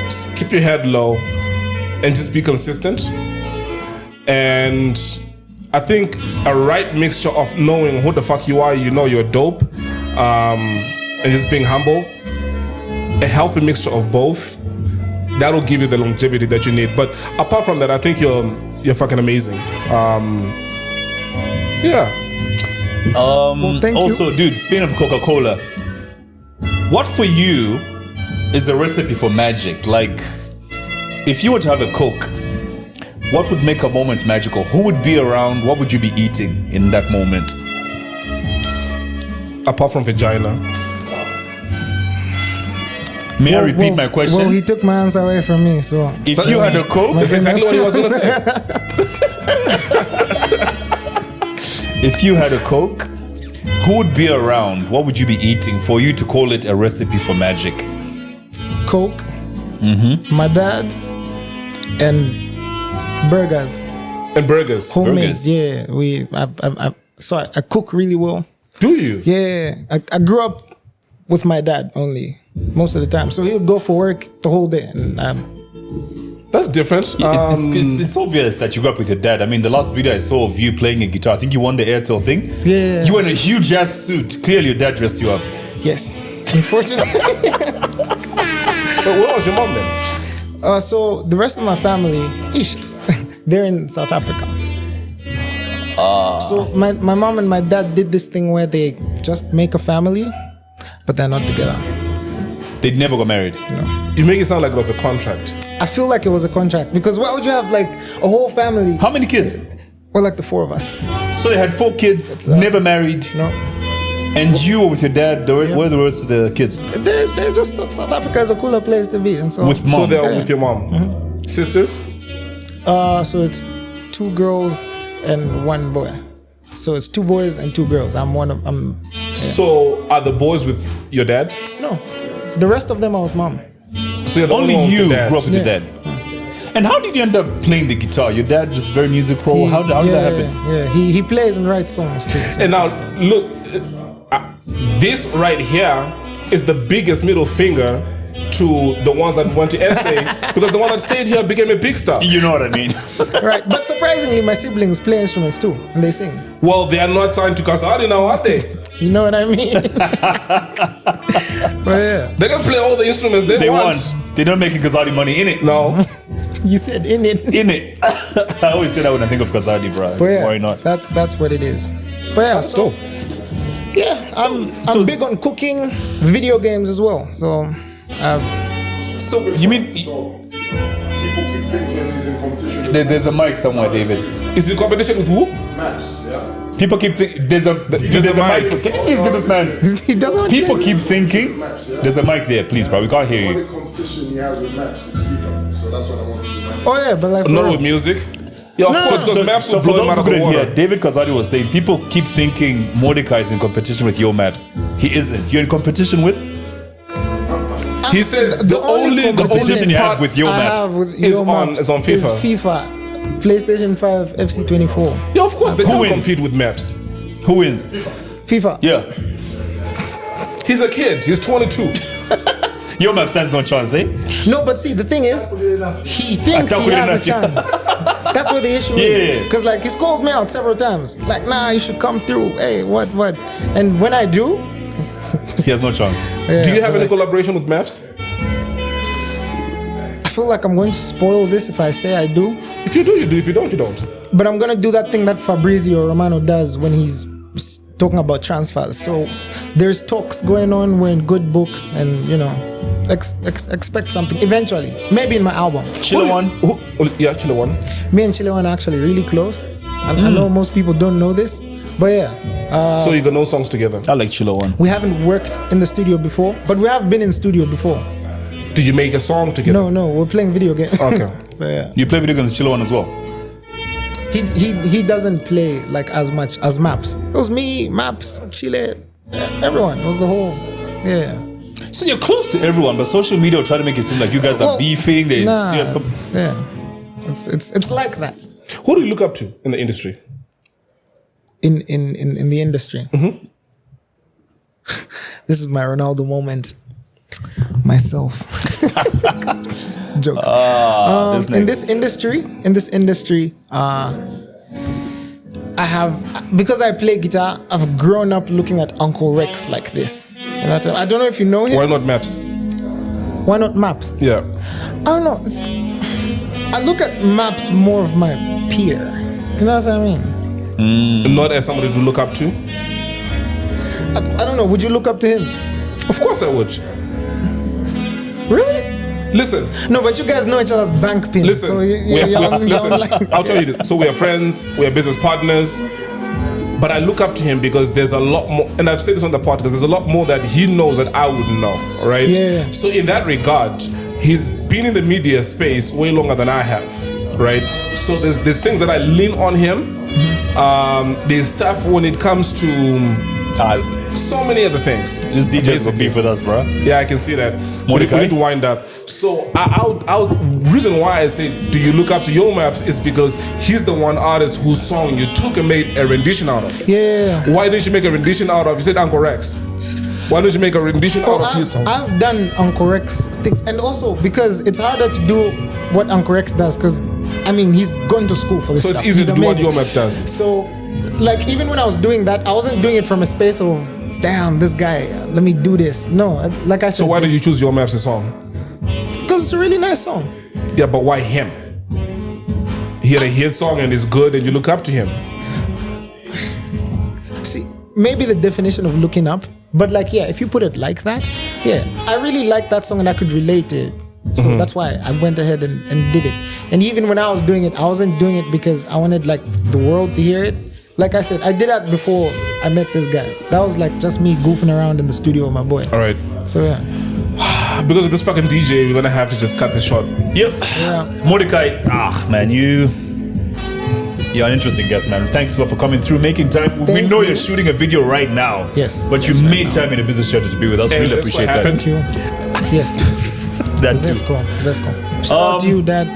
Just keep your head low and just be consistent. And I think a right mixture of knowing who the fuck you are, you know you're dope, and just being humble, a healthy mixture of both, that'll give you the longevity that you need. But apart from that, I think you're fucking amazing. Yeah. Thank Also, you. dude, speaking of Coca-Cola, what for you is a recipe for magic? Like, if you were to have a Coke, what would make a moment magical? Who would be around? What would you be eating in that moment? Apart from vagina. May I repeat my question? Well, he took my answer away from me, so. If you had a Coke, That's exactly what he was gonna say. if you had a Coke, who would be around? What would you be eating for you to call it a recipe for magic? Coke, my dad, and burgers. And burgers. Homemade, Burgers. yeah. I cook really well. Do you? Yeah, I grew up with my dad only most of the time, so he would go for work the whole day, and That's different. It's obvious that you grew up with your dad. I mean, the last video I saw of you playing a guitar, I think you won the Airtel thing. Yeah. You were in a huge ass suit. Clearly, your dad dressed you up. yes, unfortunately. But where was your mom then? So the rest of my family, they're in South Africa. So my mom and my dad did this thing where they just make a family, but they're not together. They never got married. You make it sound like it was a contract. I feel like it was a contract, because why would you have like a whole family? How many kids? Well, like the four of us. So they had 4 kids, never married. No, And you were with your dad. Where are the rest of the kids? they just thought South Africa is a cooler place to be, and so With mom. So they're Yeah. with your mom. Sisters? So it's 2 girls and 1 boy. So it's 2 boys and 2 girls. So are the boys with your dad? No, the rest of them are with mom. So you're the Only one with you your dad. grew up with your Yeah. dad. And how did you end up playing the guitar? Your dad is very musical. How did that happen? Yeah, he plays and writes songs too. So And now look, this right here is the biggest middle finger to the ones that went to SA, because the one that stayed here became a big star. You know what I mean? right, but surprisingly, my siblings play instruments too, and they sing. Well, they are not signed to Kazadi now, are they? You know what I mean? But yeah, They can play all the instruments they They won. want. They don't make Kazadi money in it. No. you said in it. In it. I always say that when I think of Kazadi, bro. But yeah, Why not? That's what it is. But yeah, Stop. yeah, I'm big on cooking, video games as well. So So you mean People keep thinking he's in competition with there's a mic somewhere, David? Is it competition with who? maps, yeah? People keep thinking there's a mic. Can you please get this man? he doesn't. People keep thinking there's a mic there, please, bro. We can't hear The you. competition he has with maps is FIFA, so that's what I wanted to remind. Oh yeah, but like for Not real. with music. Yeah, of course, because maps will for blow him those out who of the couldn't hear, water. David Kazadi was saying people keep thinking Mordecai is in competition with your maps. He isn't. You're in competition with He says the only competition you have part with your I maps. have with is your on- maps is on FIFA. Is FIFA, PlayStation 5, FC24. Yeah, of course, they Who can't wins? compete with maps. Who wins? FIFA. Yeah. He's a kid. He's 22. Your map stands no chance, eh? No, but see, the thing is, he thinks he has a chance. That's where the issue Yeah. is. Because like he's called me out several times. Like, nah, you should come through. Hey, what? And when I do, He has no chance. yeah, Do you have but any like, collaboration with maps? I feel like I'm going to spoil this if I say I do. If you do, you do. If you don't, you don't. But I'm gonna do that thing that Fabrizio Romano does when he's talking about transfers. So there's talks going on. We're in good books, and you know, expect something eventually. Maybe in my album. Chilla one. Yeah, Chilla one. Me and Chilewan are actually really close. I know most people don't know this, but yeah, So you got no songs together. I like Chilla one. we haven't worked in the studio before, but we have been in studio before. Did you make a song together? No, we're playing video games. Okay. So yeah, You play video games with Chilla one as well. he doesn't play like as much as Maps. It was me, Maps, Chile, everyone. It was the whole, yeah. So you're close to everyone, but social media will try to make it seem like you guys are beefing. There's serious yeah. It's like that. Who do you look up to in the industry? In the industry. Mm-hmm. This is my Ronaldo moment. Myself. Jokes. In this industry, I have, because I play guitar, I've grown up looking at Uncle Rex like this. You know what I don't know if you know him. Why not Maps? Why not Maps? Yeah. I don't know. I look at Maps more of my peer. You know what I mean? Not as somebody to look up to? I don't know. Would you look up to him? Of course I would. Really? Listen. No, but you guys know each other's bank pins. Listen. So Listen. I'll tell you this. So we are friends. We are business partners. But I look up to him because there's a lot more, and I've said this on the podcast, there's a lot more that he knows that I wouldn't know, right? Yeah. So in that regard, he's been in the media space way longer than I have, right? So there's things that I lean on him. There's stuff when it comes to so many other things. This DJ's a beef with us, bro. Yeah, I can see that. Mordecai? We need to wind up. So reason why I say, do you look up to Yo Maps is because he's the one artist whose song you took and made a rendition out of. Yeah. Why didn't you make a rendition out of, you said Uncle Rex. Why don't you make a rendition out of his song? I've done Uncle Rex things. And also because it's harder to do what Uncle Rex does because, I mean, he's gone to school for this So stuff. it's easy He's to do what amazing. Yo Maps does. So, like, even when I was doing that, I wasn't doing it from a space of, damn, this guy, let me do this. No, like I said. So why did you choose Yo Maps' song? Because it's a really nice song. Yeah, but why him? He had a hit song and it's good and you look up to him. See, maybe the definition of looking up, but like, yeah, if you put it like that, yeah, I really like that song and I could relate to it. So that's why I went ahead and did it. And even when I was doing it, I wasn't doing it because I wanted like the world to hear it. Like I said, I did that before I met this guy. That was like just me goofing around in the studio with my boy. All right. So yeah. Because of this fucking DJ, we're gonna have to just cut this short. Yep. Yeah. Mordecai, man, you're an interesting guest, man. Thanks a lot for coming through, making time. We know you're shooting a video right now. Yes. But you made time in a business schedule to be with us. Really appreciate that. Thank you. Yes. That's That's too. cool. That's cool. Shout out to you, Dad.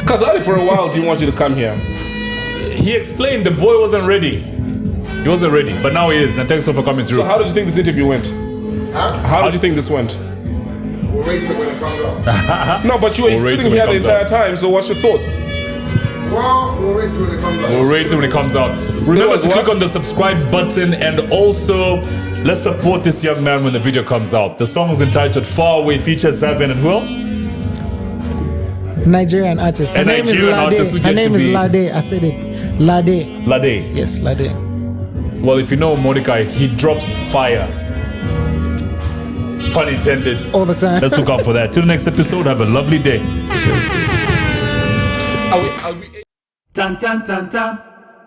Kazadi for a while didn't want you to come here. He explained the boy wasn't ready. He wasn't ready, but now he is. And thanks a lot for coming through. So how did you think this interview went? How did you think this went? We'll rate it when it comes out. No, but you were We'll rate it sitting when here it the comes entire out. time, so what's your thought? Well, we'll rate it when it comes out. We'll rate it when it comes out. Remember to what? click on the subscribe button and also let's support this young man when the video comes out. The song is entitled Far Away, features Seven and who else? Nigerian artist. Her A name is Nigerian artist who Lade. Her yet to name is be- Lade. I said it. Lade. Lade. Yes, Lade. Well, if you know Mordecai, he drops fire. Pun intended. All the time. Let's look out for that. Till the next episode, have a lovely day. Are we Tan tan tan tan,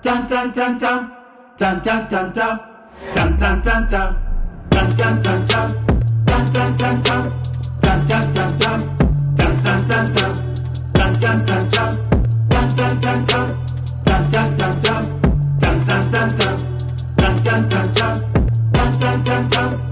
tan tan tan tan, tan tan tan tan, tan tan tan tan, tan tan tan tan, tan tan tan tan, tan tan tan tan, tan tan tan tan, tan tan tan tan, tan tan tan tan, tan tan tan tan, tan tan tan tan, tan tan tan tan, tan tan tan tan.